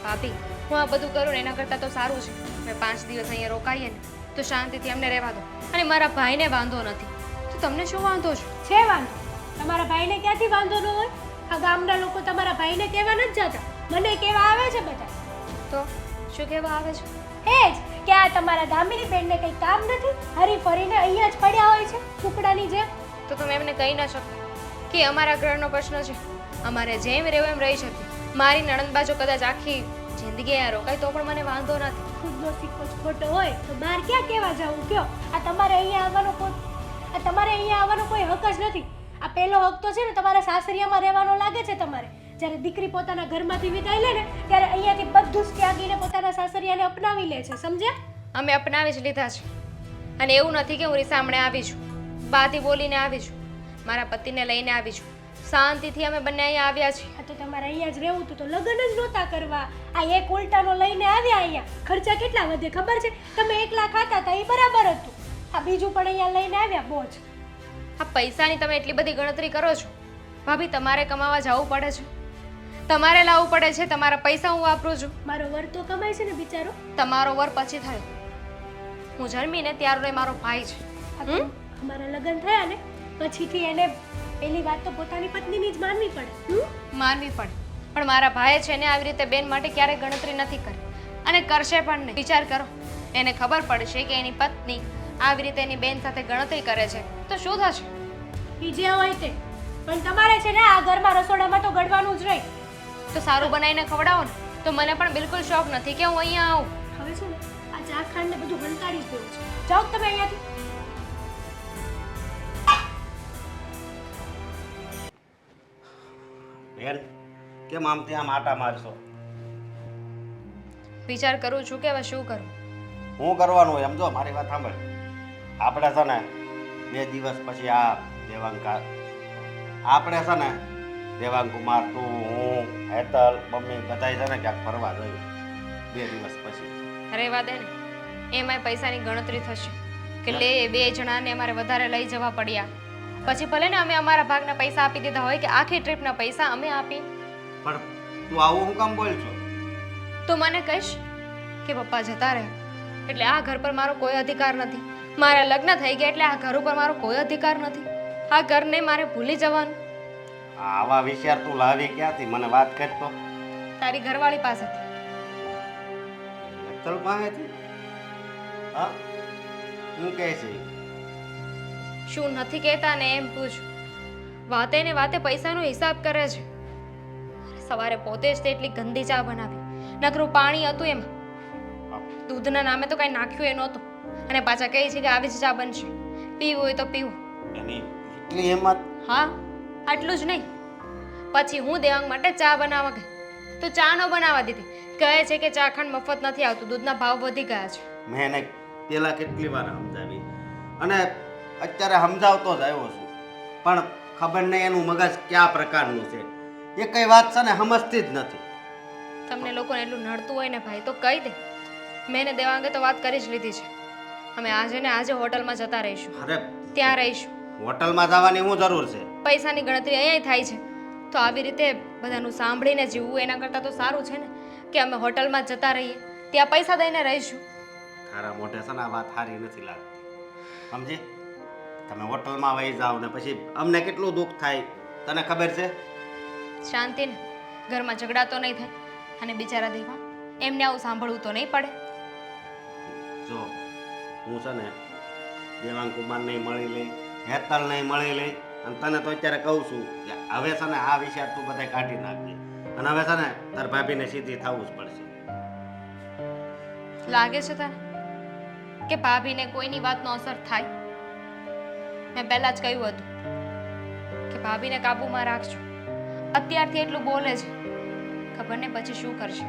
ભાભી, હું આ બધું કરું ને એના કરતાં તો સારું છે હવે 5 દિવસ અહીંયા રોકાઈએ ને તો શાંતિથી અમને રહેવા દો. અને મારા ભાઈને વાંધો નથી તો તમને શું વાંધો છે? છે વાંધો. તમારા ભાઈને ક્યાંથી વાંધો ન હોય? આ ગામના લોકો તમારા ભાઈને કહેવા નથી જતા, મને કહેવા આવે છે બધા. તો શું કહેવા આવે છે? એ જ કે આ તમારા દામિની બેનને કંઈ કામ નથી, હરી ફરીને અહીંયા જ પડ્યા હોય છે કુકડાની જેમ. તો તમે એમને કહી ન શકો કે અમારા ઘરનો પ્રશ્ન છે, અમારે જેમ રહેવું એમ રહી શકીએ. મારી નણંદ બાજુ કદાચ આખી જિંદગી અહીંયા રોકાય તો પણ મને વાંધો નથી. ખુદનો સિક્કો જ ખોટો હોય તો બહાર ક્યાં કહેવા જવું કયો? આ તમારે અહીંયા આવવાનો કોઈ હક જ નથી. આ પહેલો હક તો છે ને તમારા સાસરિયામાં રહેવાનો લાગે છે તમારે. જ્યારે દીકરી પોતાના ઘરમાંથી વિદાય લે ને ત્યારે અહીંયાથી બધું જ ત્યાગીને પોતાના સાસરિયાને અપનાવી લે છે, સમજ્યા? અમે અપનાવી જ લીધા છે. અને એવું નથી કે હું રીસામણે આવી છું, બાથી બોલીને આવી છું, મારા પતિને લઈને આવી છું. શાંતિથી અમે બંને અહીંયા આવ્યા છીએ. આ તો તમારે અહીંયા જ રહેવું હતું તો લગ્ન જ નહોતા કરવા. આ એક ઉલટાનો લઈને આવ્યા અહીંયા. ખર્ચા કેટલા વધે ખબર છે? તમે એકલા ખાતા હતા એ બરાબર હતું, આ બીજું પણ અહીંયા લઈને આવ્યા બોજ. આ પૈસાની તમે એટલી બધી ગણતરી કરો છો ભાભી. તમારે કમાવા જવું પડે છે, તમારે લાવવું પડે છે, તમારા પૈસા હું વાપરું છું. મારો વર તો કમાય છે ને બિચારો. તમારો વર પછી થયો, હું જન્મીને ત્યારનો મારો ભાઈ છે. અમારા લગ્ન થયા ને પછીથી એને પેલી વાત તો પોતાની પત્નીની જ માનવી પડે. માનવી પડે, પણ મારા ભાઈએ છે ને આવી રીતે બેન માટે ક્યારેય ગણતરી નથી કરી અને કરશે પણ નહીં. વિચાર કરો, એને ખબર પડશે કે એની પત્ની આવી રીતે એની બેન સાથે ગણતરી કરે છે તો શું થશે? ઈ જે હોય તે, પણ તમારે છે ને આ ઘરમાં રસોડામાં તો ગળવાનું જ રહી. તો સારું બનાવીને ખવડાવો ને. તો મને પણ બિલકુલ શોખ નથી કે હું અહીંયા આવું. હવે છે ને આ ચા ખાંડ ને બધું હંતાડી જ દેવું છે. જાઓ તમે અહીંયાથી. બેન, કેમ આમથી આમ આટા મારશો? વિચાર કરું છું કે હવે શું કરું. હું કરવાનું હોય સમજો, મારી વાત સાંભળ. આપણે છે ને 2 દિવસ પછી આ દેવાંકા આપણે છે ને દેવાંગ કુમાર, તું, હું, હેતલ, મમ્મી બધાય છે ને ક્યાંક ફરવા જઈએ 2 દિવસ પછી. રહેવા દે ને, એમાંય પૈસાની ગણતરી થશે કે લે 2 જણાને અમારે વધારે લઈ જવા પડ્યા. પછી ભલે ને અમે અમારા ભાગના પૈસા આપી દીધા હોય કે આખી ટ્રીપના પૈસા અમે આપી, પણ તું આવું હું કામ બોલ છો? તો મને કહીશ કે પપ્પા જતા રહે એટલે આ ઘર પર મારો કોઈ અધિકાર નથી, મારા લગ્ન થઈ ગયા એટલે આ ઘર ઉપર મારો કોઈ અધિકાર નથી, આ ઘરને મારે ભૂલી જવાનું. આવા વિચાર તું લાવી ક્યાંથી? મને વાત કરતો. તારી ઘરવાળી પાસેથી. હેતલ પાસેથી? હા, હું કહે છે? શું નથી કહેતા ને એમ પૂછ. વાતે ને વાતે પૈસાનો હિસાબ કરે છે. સવારે પોતે જ તે એટલી ગંદી ચા બનાવી, નકરું પાણી હતું એમાં, દૂધના નામે તો કઈ નાખ્યું એ નહોતું, અને પાછા કહે છે કે આવી જ ચા બનશે, પીવું હોય તો પીવું. એની એટલી હિંમત? હા, આટલું જ નહીં, પછી હું દેવાંગ માટે ચા બનાવવા ગઈ તો ચા ન બનાવવા દીધી. કહે છે કે ચા ખાંડ મફત નથી આવતું, દૂધના ભાવ વધી ગયા છે. મેં એને પેલા કેટલી વાર સમજાવી અને અત્યારે સમજાવતો જ આવ્યો છું, પણ ખબર નહીં એનું મગજ કયા પ્રકારનું છે. એ કઈ વાત છે ને સમજતી જ નથી. તમને લોકોને એટલું નડતું હોય ને ભાઈ તો કહી દે. મેં ને દેવાંગે તો વાત કરી જ લીધી છે, અમે આજે ને આજે હોટલમાં જતા રહીશું, અરે ત્યાં રહીશું. હોટલમાં જવાની શું જરૂર છે? પૈસાની ગણતરી અહીંયા થાય છે તો આવી રીતે બધાનું સાંભળીને જીવવું એના કરતાં તો સારું છે ને કે અમે હોટલમાં જતા રહીએ, ત્યાં પૈસા દઈને રહીશું. તારા મોઢે છે ને આ વાત સારી નથી લાગતી, સમજી? તમે હોટલમાં વહી જાઓ ને પછી અમને કેટલું દુઃખ થાય તને ખબર છે? શાંતિ ને, ઘરમાં ઝઘડા તો નહીં થાય, અને બિચારા દેવા એમને આવું સાંભળવું તો નહીં પડે. જો હું છે ને દેવાંગ કુમારને મળી લઈ, હેતલને મળી લઈ, અને તને તો અત્યારે કહું છું કે હવે છે ને આ વિચાર તું બધા કાઢી નાખજે, અને હવે છે ને તાર ભાભીને સીધી થવું જ પડશે. લાગે છે તને કે ભાભીને કોઈની વાતનો અસર થાય? મેં પહેલા જ કહ્યું હતું કે ભાભીને કાબૂમાં રાખજો. અત્યારથી એટલું બોલે છે, ખબર ને પછી શું કરશે.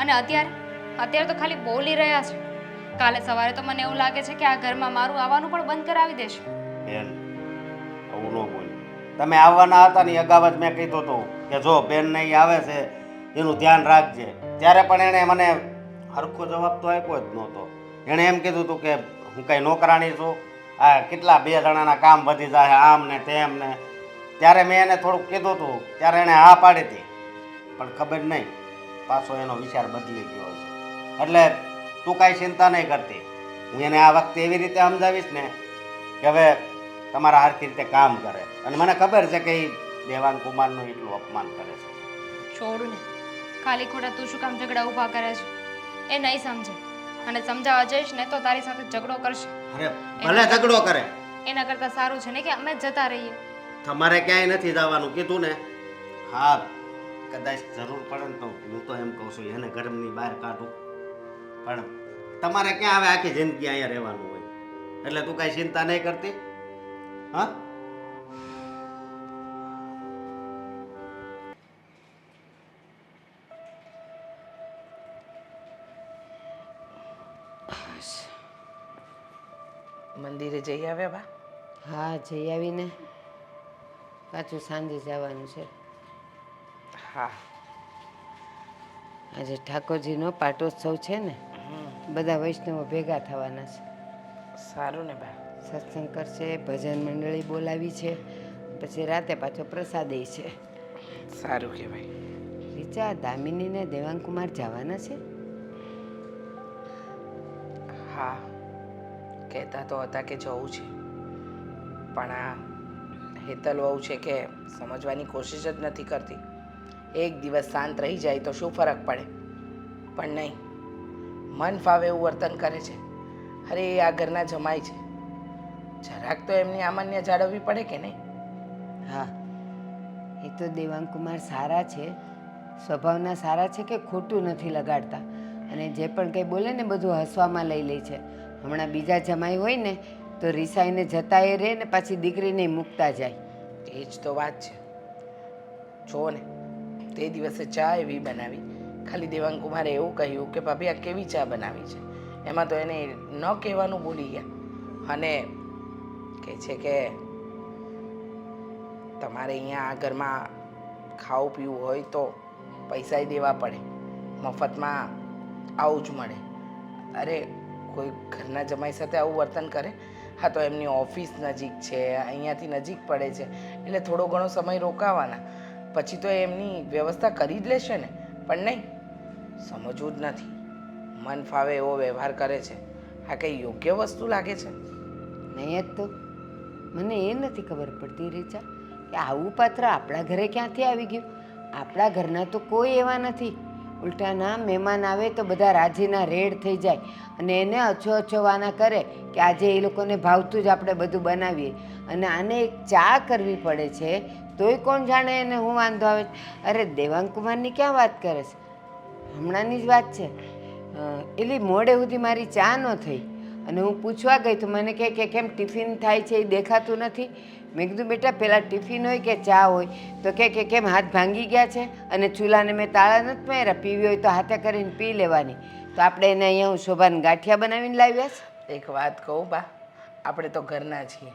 અને અત્યારે તો ખાલી બોલી રહ્યા છે. કાલે સવારે તો મને એવું લાગે છે કે આ ઘરમાં મારું આવવાનું પણ બંધ કરાવી દેશે. બેન આવું ન બોલ. તમે આવવાના હતા ને અગાઉ જ મેં કીધું હતું કે જો બેન નહીં આવે છે એનું ધ્યાન રાખજે. ત્યારે પણ એણે મને હરખો જવાબ તો આપ્યો જ નહોતો. એણે એમ કીધું હતું કે હું કાંઈ નોકરાણી છું, આ કેટલા 2 જણાના કામ વધી જાય આમ ને તેમ ને. ત્યારે મેં એને થોડુંક કીધું હતું, ત્યારે એણે હા પાડી હતી, પણ ખબર નહીં પાછો એનો વિચાર બદલી ગયો છે. એટલે તું કાંઈ ચિંતા નહીં કરતી. હું એને આ વખતે એવી રીતે સમજાવીશ ને કે હવે તમારા હરખી રીતે કામ કરે. અને મને ખબર છે કે એ દેવાંગ કુમારનું એટલું અપમાન કરે છે. છોડું ને, ખાલી ખોટા તું શું કામ ઝઘડા ઊભા કરે છે? એ નહીં સમજે, અને સમજાવવા જઈશ ને તો તારી સાથે ઝઘડો કરશે. અરે ભલે ઝઘડો કરે, એના કરતાં સારું છે ને કે અમે જ જતા રહીએ. તમારે ક્યાંય નથી જવાનું કીધું ને. હા કદાચ જરૂર પડે ને તો હું તો એમ કહું છું એને ઘરની બહાર કાઢું, પણ તમારે ક્યાં હવે આખી જિંદગી અહીંયા રહેવાનું હોય. એટલે તું કાંઈ ચિંતા નહીં કરતી. હા મંદિરે જઈ આવ્યા બા? હા જઈ આવીને પાછું સાંજે જવાનું છે. હા. આજે ઠાકોરજીનો પાટોત્સવ છે ને, બધા વૈષ્ણવો ભેગા થવાના છે. સારું ને બા. સત્સંગ કરશે, ભજન મંડળી બોલાવી છે, પછી રાતે પાછો પ્રસાદે છે. સારું કહેવાય. રીચા, દામિની ને દેવાંગ કુમાર જવાના છે? હા, કહેતા તો હતા કે જવું છે, પણ આ હેતલ વહુ છે કે સમજવાની કોશિશ જ નથી કરતી. એક દિવસ શાંત રહી જાય તો શું ફરક પડે, પણ નહીં, મન ફાવે એવું વર્તન કરે છે. અરે આ ઘરના જમાઈ છે, જરાક તો એમની આમાન્ય જાળવવી પડે કે નહીં? હા, એ તો દેવાંગ કુમાર સારા છે, સ્વભાવના સારા છે કે ખોટું નથી લગાડતા, અને જે પણ કંઈ બોલે ને બધું હસવામાં લઈ લે છે. હમણાં બીજા જમાઈ હોય ને તો રિસાઈને જતા એ રહે ને પાછી દીકરીને મૂકતા જાય. એ જ તો વાત છે. જો ને તે દિવસે ચા એવી બનાવી, ખાલી દેવાંગ કુમારે એવું કહ્યું કે ભાભી આ કેવી ચા બનાવી છે, એમાં તો એને ન કહેવાનું ભૂલી ગયા, અને કહે છે કે તમારે અહીંયા આ ઘરમાં ખાવું પીવું હોય તો પૈસા દેવા પડે, મફતમાં આવું જ મળે. અરે કોઈ ઘરના જમાઈ સાથે આવું વર્તન કરે? હા તો એમની ઓફિસ નજીક છે, અહીંયાથી નજીક પડે છે, એટલે થોડો ઘણો સમય રોકાવાના, પછી તો એમની વ્યવસ્થા કરી જ લેશે ને. પણ નહીં, સમજવું જ નથી, મન ફાવે એવો વ્યવહાર કરે છે. આ કંઈ યોગ્ય વસ્તુ લાગે છે? નહીં જ તો મને એ નથી ખબર પડતી રીચા કે આવું પાત્ર આપણા ઘરે ક્યાંથી આવી ગયું. આપણા ઘરના તો કોઈ એવા નથી. ઉલટાના મહેમાન આવે તો બધા રાજીના રેડ થઈ જાય અને એને અછોવાના કરે કે આજે એ લોકોને ભાવતું જ આપણે બધું બનાવીએ, અને આને એક ચા કરવી પડે છે તોય કોણ જાણે એને હું વાંધો આવે. અરે દેવાંગ કુમારની ક્યાં વાત કરે છે, હમણાંની જ વાત છે. એલી મોડે સુધી મારી ચા ન થઈ અને હું પૂછવા ગઈ તો મને કહે કે કેમ ટિફિન થાય છે એ દેખાતું નથી. મેં કીધું બેટા પહેલાં ટિફિન હોય કે ચા હોય? તો કે કેમ હાથ ભાંગી ગયા છે અને ચૂલાને મેં તાળા નથી માર્યા, પીવી હોય તો હાથે કરીને પી લેવાની. તો આપણે એને અહીંયા હું શોભાને ગાંઠિયા બનાવીને લાવ્યા છે. એક વાત કહું બા, આપણે તો ઘરના છીએ,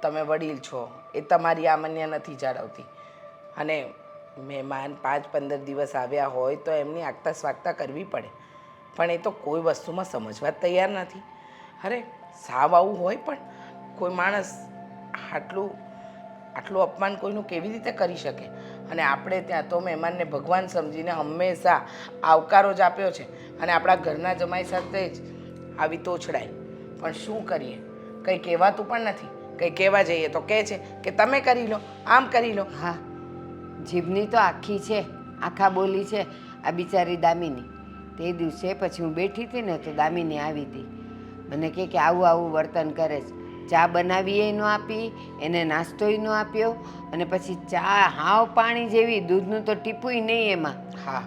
તમે વડીલ છો, એ તમારી આમાન્ય નથી જાળવતી, અને મહેમાન 5-15 દિવસ આવ્યા હોય તો એમની આગતા સ્વાગતા કરવી પડે, પણ એ તો કોઈ વસ્તુમાં સમજવા જ તૈયાર નથી. અરે સાવ આવું હોય પણ કોઈ માણસ આટલું અપમાન કોઈનું કેવી રીતે કરી શકે? અને આપણે ત્યાં તો મહેમાનને ભગવાન સમજીને હંમેશા આવકારો જ આપ્યો છે, અને આપણા ઘરના જમાઈ સાથે જ આવી તોછડાય. પણ શું કરીએ, કંઈ કહેવાતું પણ નથી. કંઈ કહેવા જઈએ તો કહે છે કે તમે કરી લો, આમ કરી લો. હા, જીભની તો આખી છે, આખા બોલી છે આ બિચારી દામિની. તે દિવસે પછી હું બેઠી હતી ને તો દામિની આવી હતી. મને કહે કે આવું આવું વર્તન કરે છે. ચા બનાવીએ ન આપી, એને નાસ્તોય ન આપ્યો, અને પછી ચા હાવ પાણી જેવી, દૂધનું તો ટીપુંય નહીં એમાં. હા,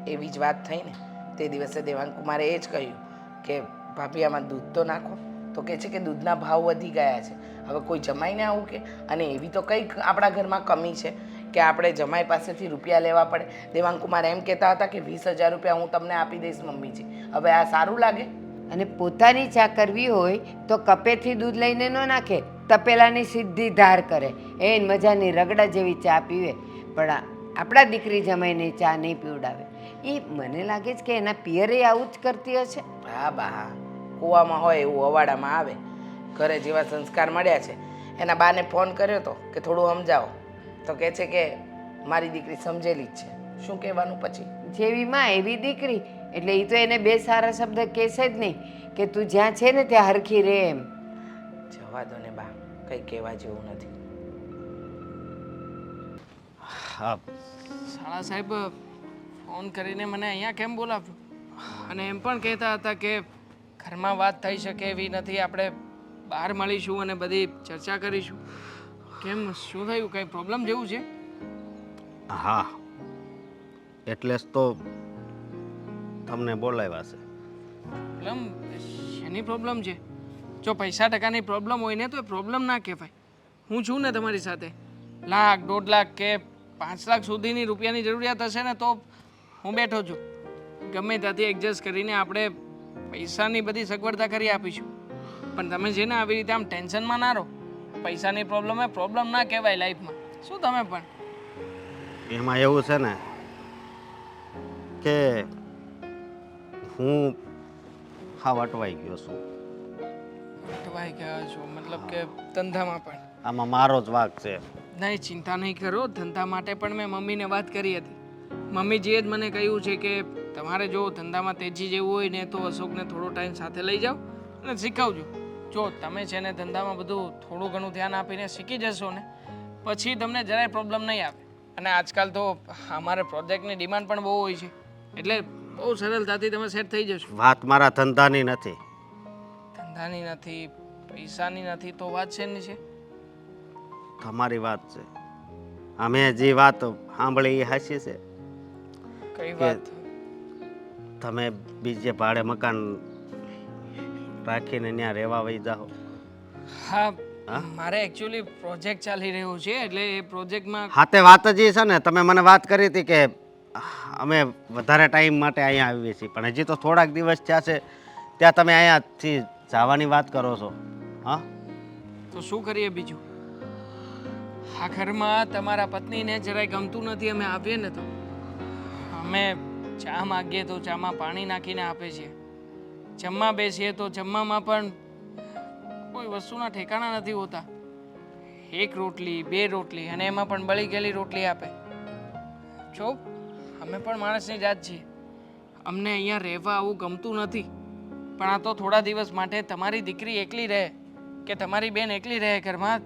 એવી જ વાત થઈ ને તે દિવસે દેવાંગ કુમારે એ જ કહ્યું કે ભાભી આમાં દૂધ તો નાખો. તો કહે છે કે દૂધના ભાવ વધી ગયા છે. હવે કોઈ જમાઈને આવું કે, અને એવી તો કઈ આપણા ઘરમાં કમી છે કે આપણે જમાઈ પાસેથી રૂપિયા લેવા પડે. દેવાંગ કુમાર એમ કહેતા હતા કે 20,000 રૂપિયા હું તમને આપી દઈશ મમ્મીજી. હવે આ સારું લાગે? અને પોતાની ચા કરવી હોય તો કપેથી દૂધ લઈને ન નાખે, તપેલાની સીધી ધાર કરે, એ મજાની રગડા જેવી ચા પીવે. પણ આપણા દીકરી જમાઈને ચા નહીં પીવડાવે. એ મને લાગે છે કે એના પિયરે આવું જ કરતી હશે. હા બા, કૂવામાં હોય એવું અવાડામાં આવે. ઘરે જેવા સંસ્કાર મળ્યા છે. એના બાને ફોન કર્યો તો કે થોડું સમજાવો, તો કહે છે કે મારી દીકરી સમજેલી જ છે. શું કહેવાનું પછી? જેવી માં એવી દીકરી. એટલે એ તો એને બે સારા શબ્દ કહેશે જ નહીં કે તું જ્યાં છે ને ત્યાં હરખી રહે એમ. જવા દો ને બા, કંઈ કહેવા જેવું નથી. હા, શાળા સાહેબ ફોન કરીને મને અહીંયા કેમ બોલાવ્યો? અને એમ પણ કહેતા હતા કે ઘરમાં વાત થઈ શકે એવી નથી, આપણે બહાર મળીશું અને બધી ચર્ચા કરીશું. કેમ, શું થયું? કંઈ પ્રોબ્લેમ જેવું છે? હા, એટલે જ તો તમને બોલાવ્યા છે. પ્રોબ્લેમ? શેની પ્રોબ્લેમ છે? જો પૈસા ટકાની પ્રોબ્લેમ હોય ને તો એ પ્રોબ્લેમ ના કહેવાય. હું છું ને તમારી સાથે. 1,00,000, 1.5 લાખ કે 5 લાખ સુધીની રૂપિયાની જરૂરિયાત હશે ને તો હું બેઠો છું. ગમે ત્યાંથી એડજસ્ટ કરીને આપણે પૈસાની બધી સગવડતા કરી આપીશું. પણ તમે છે ને આવી રીતે આમ ટેન્શનમાં ના રહો. પૈસાની પ્રોબ્લેમ એ પ્રોબ્લેમ ના કહેવાય લાઈફમાં. શું તમે પણ? એમાં એવું છે ને કે હું હા અટવાઈ ગયો છું. અટવાઈ ગયા છો મતલબ કે ધંધામાં પણ? આમાં મારો જ વાંક છે. નહીં, ચિંતા નહીં કરો. ધંધા માટે પણ મેં મમ્મીને વાત કરી હતી. મમ્મીજીએ જ મને કહ્યું છે કે તમારે જો ધંધામાં તેજી જેવું હોય ને તો અશોકને થોડો ટાઈમ સાથે લઈ જાઓ અને શીખવજો. જો તમે છે ને ધંધામાં બધું થોડું ઘણું ધ્યાન આપીને શીખી જશો ને પછી તમને જરાય પ્રોબ્લેમ નહીં આવે. અને આજકાલ તો અમારે પ્રોજેક્ટની ડિમાન્ડ પણ બહુ હોય છે, એટલે બહુ સરળતાથી તમે સેટ થઈ જશો. વાત મારા ધંધાની નથી. ધંધાની નથી, પૈસાની નથી તો વાત શેની છે? તમારી વાત છે. અમે જે વાત સાંભળી એ હાચી છે. કઈ વાત? તમે બીજે ભાડે મકાન રાખીને ત્યાં રહેવા વહી જાઓ. હા, મારે એકચ્યુઅલી પ્રોજેક્ટ ચાલી રહ્યો છે એટલે એ પ્રોજેક્ટમાં હા તે વાત જ એ છે ને, તમે મને વાત કરી હતી કે અમે વધારે ટાઈમ માટે અહીંયા આવીએ છીએ, પણ હજી તો થોડાક દિવસ થયા છે ત્યાં તમે અહીંયાથી જવાની વાત કરો છો. હા, તો શું કરીએ બીજું? આ ઘરમાં તમારા પત્નીને જરાય ગમતું નથી અમે આવીએ ને તો. અમે ચા માગીએ તો ચામાં પાણી નાખીને આપે છે. જમવા બેસીએ તો જમવામાં પણ કોઈ વસ્તુના ઠેકાણા નથી હોતા. 1 રોટલી 2 રોટલી અને એમાં પણ બળી ગયેલી રોટલી આપે. જો અમે પણ માણસની જાત છીએ. અમને અહીંયા રહેવા આવું ગમતું નથી, પણ આ તો થોડા દિવસ માટે તમારી દીકરી એકલી રહે કે તમારી બેન એકલી રહે ઘરમાં,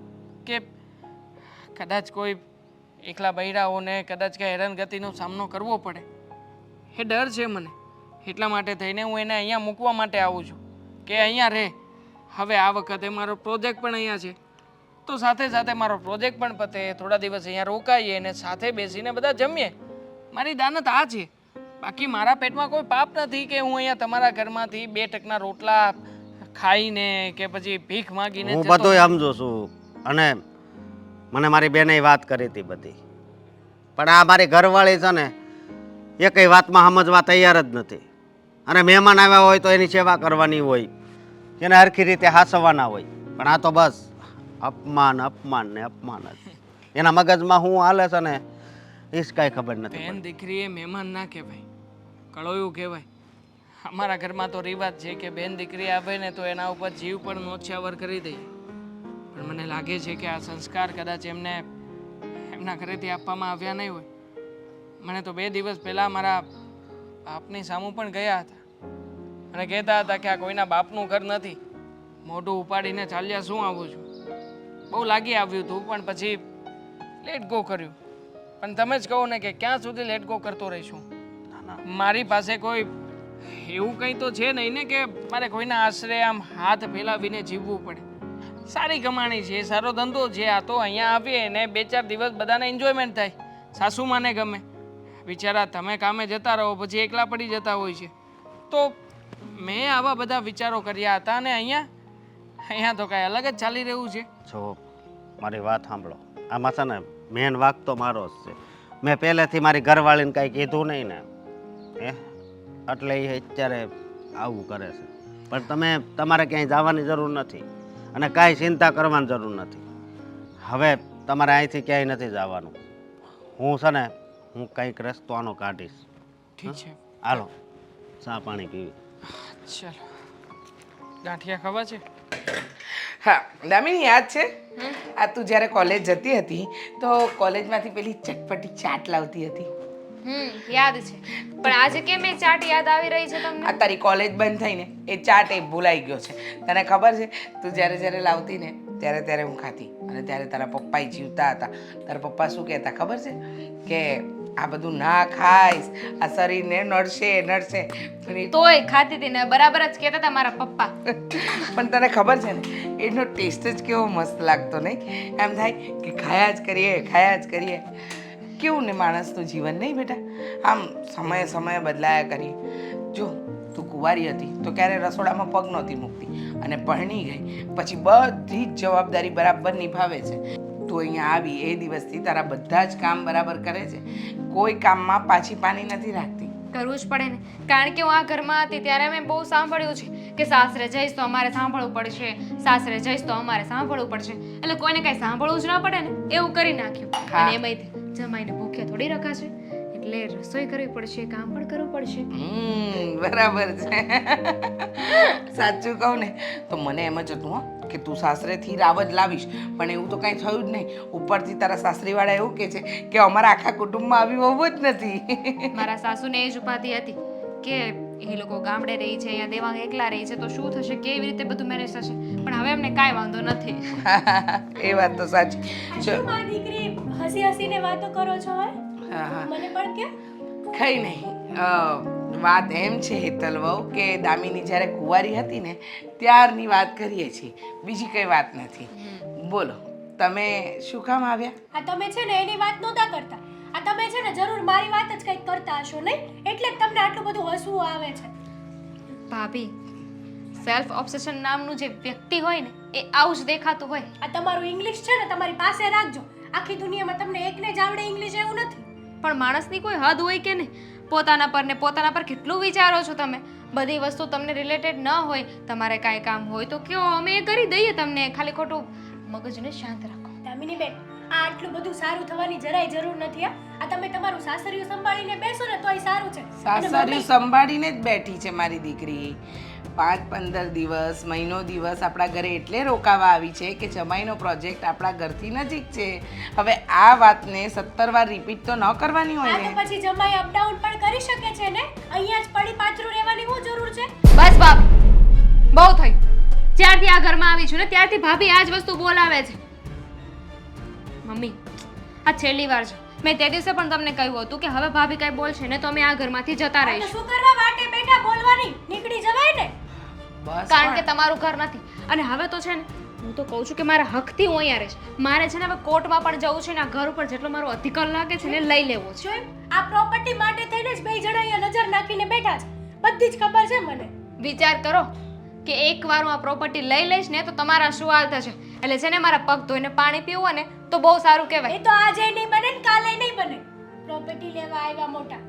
કે કદાચ કોઈ એકલા બૈરાઓને કદાચ કંઈ હેરાનગતિનો સામનો કરવો પડે, એ ડર છે મને. એટલા માટે થઈને હું એને અહીંયા મૂકવા માટે આવું છું કે અહીંયા રહે. હવે આ વખતે મારો પ્રોજેક્ટ પણ અહીંયા છે તો સાથે સાથે મારો પ્રોજેક્ટ પણ પતે, થોડા દિવસ અહીંયા રોકાઈએ અને સાથે બેસીને બધા જમીએ. મારી દાનત આ છે. બાકી મારા પેટમાં કોઈ પાપ નથી કે હું અહીંયા તમારા ઘરમાંથી 2 ટકના રોટલા ખાઈને કે પછી ભીખ માગીને હું જતો બધું સમજુ છું, અને મને મારી બેને વાત કરી હતી બધી, પણ આ મારી ઘરવાળી છે ને એ કઈ વાતમાં સમજવા તૈયાર જ નથી. અને મહેમાન આવ્યા હોય તો એની સેવા કરવાની હોય, એને હરખી રીતે હાસવાના હોય, પણ આ તો બસ અપમાન અપમાન ને અપમાન જ. એના મગજમાં શું હાલે છે ને એ જ કાંઈ ખબર નથી. બેન દીકરી એ મહેમાન ના કહેવાય, કળોયું કહેવાય. અમારા ઘરમાં તો રિવાજ છે કે બેન દીકરી આવે ને તો એના ઉપર જીવ પણ નોછાવર કરી દઈએ. પણ મને લાગે છે કે આ સંસ્કાર કદાચ એમને એમના ઘરેથી આપવામાં આવ્યા નહીં હોય. મને તો 2 દિવસ પહેલાં મારા બાપની સામું પણ ગયા હતા અને કહેતા હતા કે આ કોઈના બાપનું ઘર નથી, મોઢું ઉપાડીને ચાલ્યા શું આવું છું. બહુ લાગી આવ્યું હતું, પણ પછી લેટ ગો કર્યું. પણ તમે જ કહો ને કે ક્યાં સુધી લેટ ગો કરતો રહીશું. ના ના, મારી પાસે કોઈ એવું કંઈ તો છે નહીં ને કે મારે કોઈના આશરે આમ હાથ ફેલાવીને જીવવું પડે. સારી કમાણી છે, સારો ધંધો છે. આ તો અહીંયા આવીએ ને 2-4 દિવસ બધાને એન્જોયમેન્ટ થાય. સાસુમાને ગમે. બિચારા તમે કામે જતા રહો પછી એકલા પડી જતા હોય છે. તો મેં આવા બધા વિચારો કર્યા હતા અને અહીંયા તો કાંઈ અલગ જ ચાલી રહ્યું છે. જો મારી વાત સાંભળો, આમાં છે ને મેન વાક તો મારો જ છે. મેં પહેલેથી મારી ઘરવાળીને કાંઈ કીધું નહીં ને એટલે એ અત્યારે આવું કરે છે. પણ તમારે ક્યાંય જવાની જરૂર નથી અને કાંઈ ચિંતા કરવાની જરૂર નથી. હવે તમારે અહીંથી ક્યાંય નથી જવાનું. હું છે ને કંઈક રસ્તો આનો કાઢીશ. ઠીક છે, હાલો ચા પાણી પીવી. ચાલો. ગાંઠિયા ખાવા છે? હા દામિની, યાદ છે આ તું જ્યારે કોલેજ જતી હતી તો કોલેજમાંથી પેલી ચટપટી ચાટ લાવતી હતી? યાદ છે. પણ આજે કેમ એ ચાટ યાદ આવી રહી છે તમને? આ તારી કોલેજ બંધ થઈને એ ચાટ એ ભૂલાઈ ગયો છે. તને ખબર છે તું જ્યારે જ્યારે લાવતી ને ત્યારે હું ખાતી અને ત્યારે તારા પપ્પા જીવતા હતા. તારા પપ્પા શું કહેતા ખબર છે કે આ બધું ના ખાઈશ, આ શરીરને નડશે. તોય ખાતી હતી ને, બરાબર જ કહેતા હતા મારા પપ્પા. પણ તને ખબર છે ને એનો ટેસ્ટ જ કેવો મસ્ત લાગતો નહીં? એમ થાય કે ખાયા જ કરીએ. કેવું ને માણસનું જીવન નહીં બેટા? આમ સમયે બદલાયા કરીએ. જો તું કુંવારી હતી તો ક્યારે રસોડામાં પગ નહોતી મૂકતી અને પરણી ગઈ પછી બધી જ જવાબદારી બરાબર નિભાવે છે. તું અહીંયા આવી એ દિવસથી તારા બધા જ કામ બરાબર કરે છે. કોઈ કામમાં પાછી પાની નથી રાખતી. કરવું જ પડે ને, કારણ કે હું આ ઘરમાં હતી ત્યારે મેં બહુ સાંભળ્યું છે કે સાસરે જઈશ તો અમારે સાંભળવું પડશે, સાસરે જઈશ તો અમારે સાંભળવું પડશે. એટલે કોઈને કાંઈ સાંભળવું જ ના પડે ને એવું કરી નાખ્યું. અને એમાંય જમાઈને ભૂખ્યા થોડી રખાશે, એટલે રસોઈ કરવી પડશે, કામ પણ કરવું પડશે. બરાબર છે. સાચું કહું ને તો મને એમ જ હતું કે તું સાસરેથી રાવજ લાવીશ, પણ એવું તો કાંઈ થયું જ નહીં. ઉપરથી તારા સાસરીવાળા એવું કહે છે કે અમારા આખા કુટુંબમાં આવી વહુ જ નથી. મારા સાસુને એ જ ઉપાધિ હતી કે એ લોકો ગામડે રહી છે, અહીંયા દેવાંગ એકલા રહી છે, તો શું થશે, કેવી રીતે બધું મેનેજ થશે. પણ હવે અમને કાંઈ વાંધો નથી. એ વાત તો સાચી. શું મારી દીકરી હસીને વાતો કરો છો? મને પણ કે કઈ નહીં, વાત એમ છે હેતલ વહુ કે દામિની જ્યારે કુંવારી હતી ને ત્યારની વાત કરીએ છીએ, બીજી કઈ વાત નથી. બોલો તમે શું કામ આવ્યા? આ તમે છે ને એની વાત નહોતા કરતા. આ તમે છે ને જરૂર મારી વાત જ કંઈક કરતા હશો નહીં, એટલે જ તમને આટલું બધું હસવું આવે છે. ભાભી, સેલ્ફ ઓબ્સેશન નામનું જે વ્યક્તિ હોય ને એ આવું જ દેખાતું હોય. આ તમારું ઇંગ્લિશ છે ને તમારી પાસે રાખજો. આખી દુનિયામાં તમને એકને જ આવડે ઇંગ્લિશ એવું નથી. પણ માણસની કોઈ હદ હોય કે નહીં? પોતાના પર કેટલું વિચારો છો તમે? બધી વસ્તુ તમને રિલેટેડ ન હોય, તમારે કાંઈ કામ હોય તો કયો, અમે એ કરી દઈએ તમને. ખાલી ખોટું મગજને શાંત રાખો. દામિની બેન, આ આટલું બધું સારું થવાની જરાય જરૂર નથી. આ તમે તમારું સાસરિયું સંભાળીને બેસો ને તોય સારું છે. સાસરિયું સંભાળીને જ બેઠી છે મારી દીકરી. 5-15 દિવસ, મહિનો દિવસ આપણા ઘરે એટલે રોકાવા આવી છે કે જમાઈનો પ્રોજેક્ટ આપણા ઘરથી નજીક છે. હવે આ વાતને 17 વાર રિપીટ તો ન કરવાની હોય આ તો ને. પછી જમાઈ અપડાઉન પણ કરી શકે છે ને. અહીંયા જ પડી પાથરું રહેવાની શું જરૂર છે? બસ ભાભી, બહુ થઈ. જ્યારથી આ ઘરમાં આવી છું ને ત્યારથી ભાભી આ જ વસ્તુ બોલાવે છે. મમ્મી, આ છેલ્લી વાર છે. મેં તે દિવસે પણ તમને કહ્યું હતું કે હવે ભાભી કઈ બોલશે ને તો અમે આ ઘરમાંથી જતા આ તો રહીશું. શું કરવા વાટે બેઠા બોલવાની? નીકળી જવાય ને. બસ કારણ કે તમારું ઘર નથી. અને હવે તો છે ને, હું તો કહું છું કે મારા હકથી હું અહીંયા રહીશ. મારે છે ને હવે કોર્ટમાં પણ જવું છે ને આ ઘર ઉપર જેટલો મારો અધિકાર લાગે છે ને લઈ લેવો છે. જોઈ, આ પ્રોપર્ટી માટે થઈને જ બે જણા અહીંયા નજર નાખીને બેઠા છે. બધી જ ખબર છે મને. વિચાર કરો કે એકવાર હું આ પ્રોપર્ટી લઈ લઈશ ને તો તમારા શું હાલ થશે. એટલે છે ને મારા પગ ધોઈને પાણી પીવું ને તો બહુ સારું કહેવાય. એ તો આજે નહીં બને ને કાલે નહીં બને. પ્રોપર્ટી લેવા આવ્યા મોટા.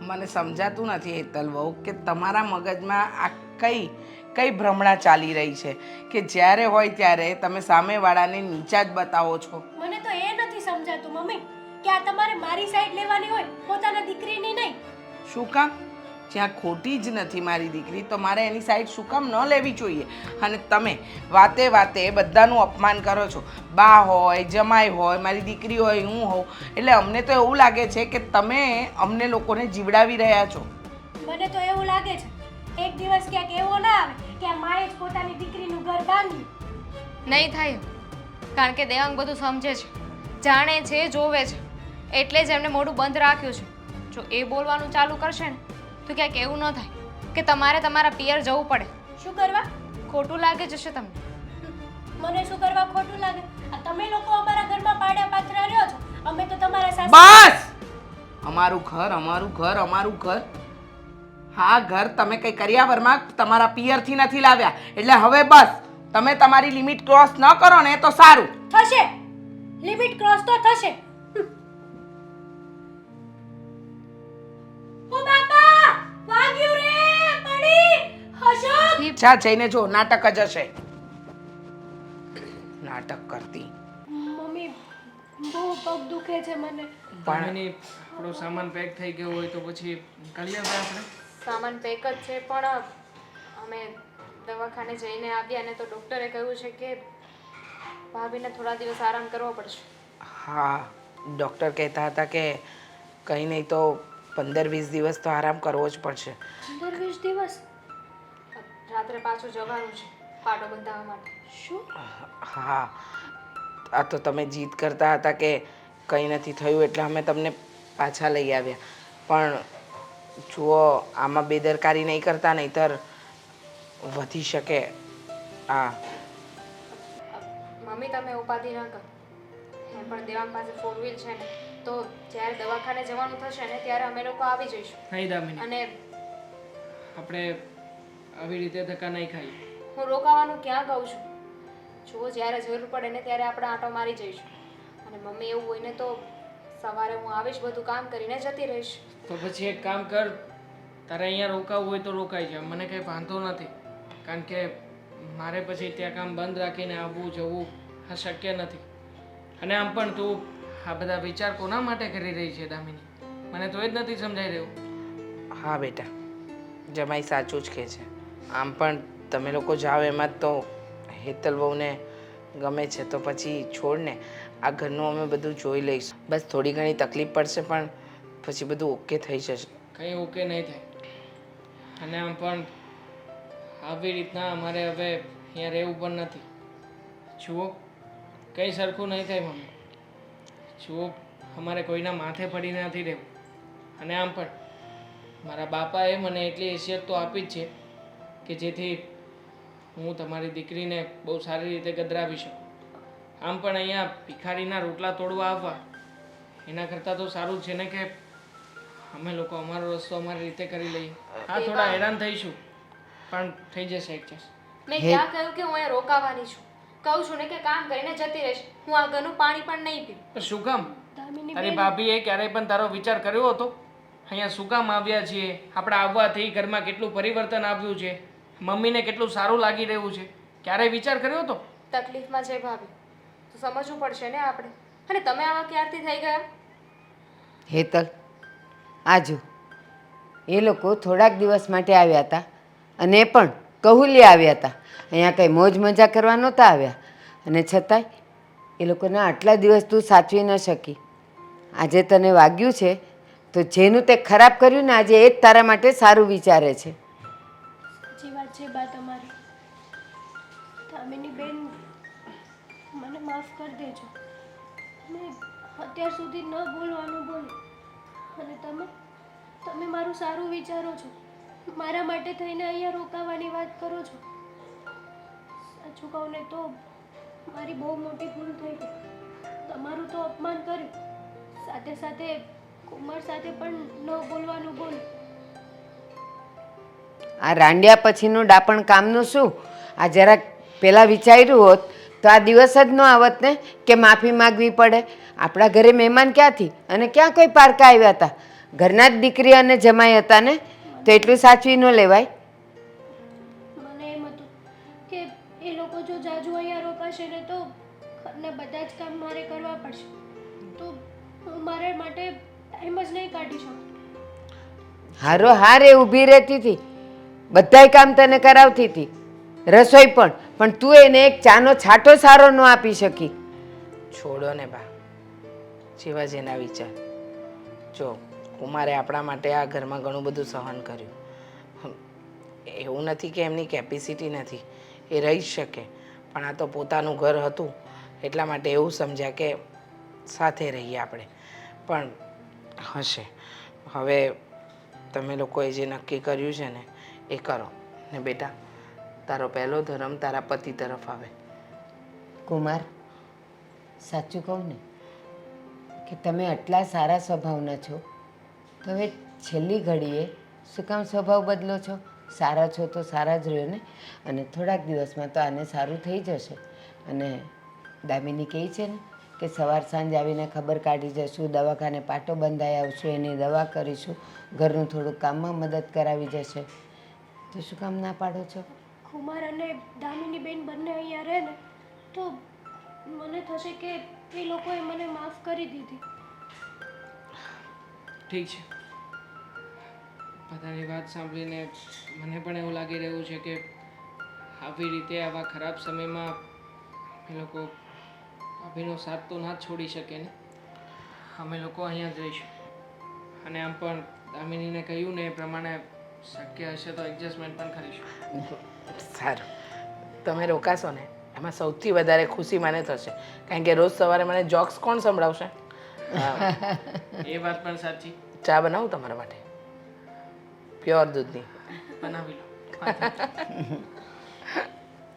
મને સમજાતું નથી હેતલ વહુ કે તમારા મગજમાં આ કઈ ભ્રમણા ચાલી રહી છે કે જ્યારે હોય ત્યારે તમે સામેવાળાને નીચા જ બતાવો છો. મને તો એ નથી સમજાતું મમ્મી કે આ તમારે મારી સાઈડ લેવાની હોય, પોતાના દીકરીની નહીં. શું કામ? જ્યાં ખોટી જ નથી મારી દીકરી તો મારે એની સાઈડ શું કામ ન લેવી જોઈએ? અને તમે વાતે બધાનું અપમાન કરો છો. બા હોય, જમાઈ હોય, મારી દીકરી હોય, હું હોઉં, એટલે અમને તો એવું લાગે છે કે તમે અમને લોકોને જીવડાવી રહ્યા છો. મને તો એવું લાગે છે એક દિવસ ક્યાંક એવો ના આવે કે આ માએ જ પોતાની દીકરીનું ઘર બાંધ્યું. નહીં થાય, કારણ કે દેવાંગ બધું સમજે છે, જાણે છે, જોવે છે, એટલે જ એમને મોઢું બંધ રાખ્યું છે. જો એ બોલવાનું ચાલુ કરશે ને તો ક્યાંક એવું ન થાય કે તમારે તમારા પિયર જવું પડે. શું કરવા? ખોટું લાગે જશે તમને. મને શું કરવા ખોટું લાગે? આ તમે લોકો અમારા ઘરમાં પાડ્યા પાથરા રહ્યો છો, અમે તો તમારા સાસુ. બસ અમારું ઘર અમારું ઘર અમારું ઘર. હા, ઘર તમે કઈ કર્યાવરમાં તમારા પિયરથી નથી લાવ્યા, એટલે હવે બસ તમે તમારી લિમિટ ક્રોસ ન કરો ને તો સારું. થશે, લિમિટ ક્રોસ તો થશે. ઓ બાપા, વાગ્યું રે, પડી, અશોક. જા જઈને જો, નાટક જ હશે. નાટક કરતી. મમ્મી, બહુ પગ દુખે છે મને. દામિની, આપણો સામાન પેક થઈ ગયો હોય તો પછી નીકળી આવે આપણે. સામાન પેક જ છે, પણ અમે દવાખાને જઈને આવ્યા ને તો ડૉક્ટરે કહ્યું છે કે ભાભીને થોડા દિવસ આરામ કરવો પડશે. હા, ડૉક્ટર કહેતા હતા કે કંઈ નહીં તો 15-20 દિવસ તો આરામ કરવો જ પડશે. 15-20 દિવસ? રાત્રે પાછું જવાનું છે પાટો બંધાવવા માટે. શું? હા, આ તો તમે જીદ કરતા હતા કે કંઈ નથી થયું એટલે અમે તમને પાછા લઈ આવ્યા, પણ જુઓ આમાં બેદરકારી નહીં કરતા, નહીંતર વધી શકે. હા મમ્મી, તમે ઉપાધિ ન કરો. એમ પણ દેવાંગ પાસે 4 વ્હીલ છે ને, તો જ્યારે દવાખાને જવાનું થશે ને ત્યારે અમે લોકો આવી જઈશું. નહીં દામિની, અને આપણે આવી રીતે ધક્કા નહીં ખાઈએ. હું રોકાવાનું ક્યાં કહું છું? જુઓ, જ્યારે જરૂર પડે ને ત્યારે આપણે આંટો મારી જઈશું. અને મમ્મી, એવું હોય ને તો સવારે હું આવીશ, બધું કામ કરીને જતી રહીશ. તો પછી એક કામ કર, તારે અહીંયા રોકાવું હોય તો રોકાઈ જાય, મને કંઈ વાંધો નથી. કારણ કે મારે પછી ત્યાં કામ બંધ રાખીને આવવું જવું આ શક્ય નથી. અને આમ પણ તું આ બધા વિચાર કોના માટે કરી રહી છે દામિની? મને તો એ જ નથી સમજાઈ રહ્યું. હા બેટા, જમાઈ સાચું જ કહે છે. આમ પણ તમે લોકો જાઓ એમાં જ તો હેતલ બહુને ગમે છે, તો પછી છોડ ને, આ ઘરનું અમે બધું જોઈ લઈશું. બસ થોડી ઘણી તકલીફ પડશે પણ પછી બધું ઓકે થઈ જશે. કંઈ ઓકે નહીં થાય. અને આમ પણ આવી રીતના અમારે હવે અહીંયા રહેવું પણ નથી. જુઓ, કંઈ સરખું નહીં થાય મમ્મી. જુઓ, અમારે કોઈના માથે પડીને નથી રહેવું. અને આમ પણ મારા બાપાએ મને એટલી હેસિયત તો આપી જ છે કે જેથી હું તમારી દીકરીને બહુ સારી રીતે ગદરાવી શકું. આમ પણ અહીંયા ભિખારીના રોટલા તોડવા આવવા એના કરતાં તો સારું છે ને કે અમે લોકો અમારો રસ્તો અમારી રીતે કરી લઈએ. હા, થોડા હેરાન થઈશું પણ થઈ જશે એડજસ્ટ. મેં ક્યાં કહ્યું કે હું અહીંયા રોકાવાની છું? કહું છું ને કે કામ કરીને જતી રહીશ. હું આ ઘરનું પાણી પણ નહીં પીઉં. પણ શું કામ? દામિની તારી બેન, ભાભીએ ક્યારેય પણ તારો વિચાર કર્યો હતો? અહીંયા શું કામ આવ્યા છીએ? આપણા આવવાથી ઘરમાં કેટલું પરિવર્તન આવ્યું છે, મમ્મીને કેટલું સારું લાગી રહ્યું છે, ક્યારેય વિચાર કર્યો હતો? તકલીફમાં છે ભાભી, તો સમજવું પડશે ને આપણે. અને તમે આવા ક્યારથી થઈ ગયા? હેતલ, આજો એ લોકો થોડાક દિવસ માટે આવ્યા હતા, અને એ પણ કહુલી આવ્યા હતા. અહીંયા કંઈ મોજ મજા કરવા નહોતા આવ્યા, અને છતાંય એ લોકોના આટલા દિવસ તું સાચવી ન શકી. આજે તને વાગ્યું છે તો જેનું તે ખરાબ કર્યું ને, આજે એ જ તારા માટે સારું વિચારે છે. સાચી વાત છે બા તમારી. દામિની બેન, મને માફ કરી દેજો. મેં અત્યાર સુધી ન બોલવાનું બોલ્યું, અને તમે મારું સારું વિચારો છો, મારા માટે થઈને અહીંયા રોકાવાની વાત કરો છો. સાચું કહું ને તો મારી બહુ મોટી ભૂલ થઈ ગઈ. તમારું તો અપમાન કર્યું, સાથે સાથે કુમાર સાથે પણ ન બોલવાનું બોલ્યું. આ રાંડ્યા પછીનું ડાપણ કામનું શું? આ જરાક પહેલાં વિચાર્યું હોત તો આ દિવસ જ ન આવત ને કે માફી માગવી પડે. આપણા ઘરે મહેમાન ક્યાંથી, અને ક્યાં કોઈ પારકા આવ્યા હતા? ઘરના જ દીકરી અને જમાઈ હતા ને, તો એટલું સાચવી ન લેવાય. મને એમ હતું કે એ લોકો જો જાજુ અહીંયા રોકાશે ને તો ઘરના બધા જ કામ મારે કરવા પડશે, તો હું મારા માટે ટાઈમ જ નહીં કાઢી શકું. હારો હાર એ ઊભી રહેતી હતી, બધાય કામ તને કરાવતી હતી, રસોઈ પણ તું એને એક ચાનો છાંટો સારો ન આપી શકી. છોડો ને બા, જેવા જેના વિચાર. જો કુમારે આપણા માટે આ ઘરમાં ઘણું બધું સહન કર્યું. એવું નથી કે એમની કેપેસિટી નથી, એ રહી જ શકે, પણ આ તો પોતાનું ઘર હતું એટલા માટે એવું સમજ્યા કે સાથે રહીએ આપણે. પણ હશે, હવે તમે લોકોએ જે નક્કી કર્યું છે ને એ કરો ને બેટા તારો પહેલો ધર્મ તારા પતિ તરફ આવે. કુમાર સાચું કહું ને કે તમે આટલા સારા સ્વભાવના છો તો હવે છેલ્લી ઘડીએ શું કામ સ્વભાવ બદલો છો? સારા છો તો સારા જ રહ્યો ને. અને થોડાક દિવસમાં તો આને સારું થઈ જશે. અને દામિની કહે છે ને કે સવાર સાંજ આવીને ખબર કાઢી જશું, દવાખાને પાટો બંધાઈ આવશું, એની દવા કરીશું, ઘરનું થોડું કામમાં મદદ કરાવી જશે. તો શું કામ ના પાડો છો? કુમાર અને દામિની બેન બંને અહીંયા રહે ને તો મને થશે કે એ લોકોએ મને માફ કરી દીધી. ઠીક છે, બધાની વાત સાંભળીને મને પણ એવું લાગી રહ્યું છે કે આવી રીતે આવા ખરાબ સમયમાં એ લોકો અભિનો સાથ તો ના જ છોડી શકે ને. અમે લોકો અહીંયા જ રહીશું. અને આમ પણ દામિનીને કહ્યું ને એ પ્રમાણે શક્ય હશે તો એડજસ્ટમેન્ટ પણ કરીશું. સારું, તમે રોકાશો ને એમાં સૌથી વધારે ખુશી મને થશે, કારણ કે રોજ સવારે મને જોક્સ કોણ સંભળાવશે? એ વાત પણ સાચી. ચા બનાવું તમારા માટે, પ્યોર દૂધની. બનાવી લો.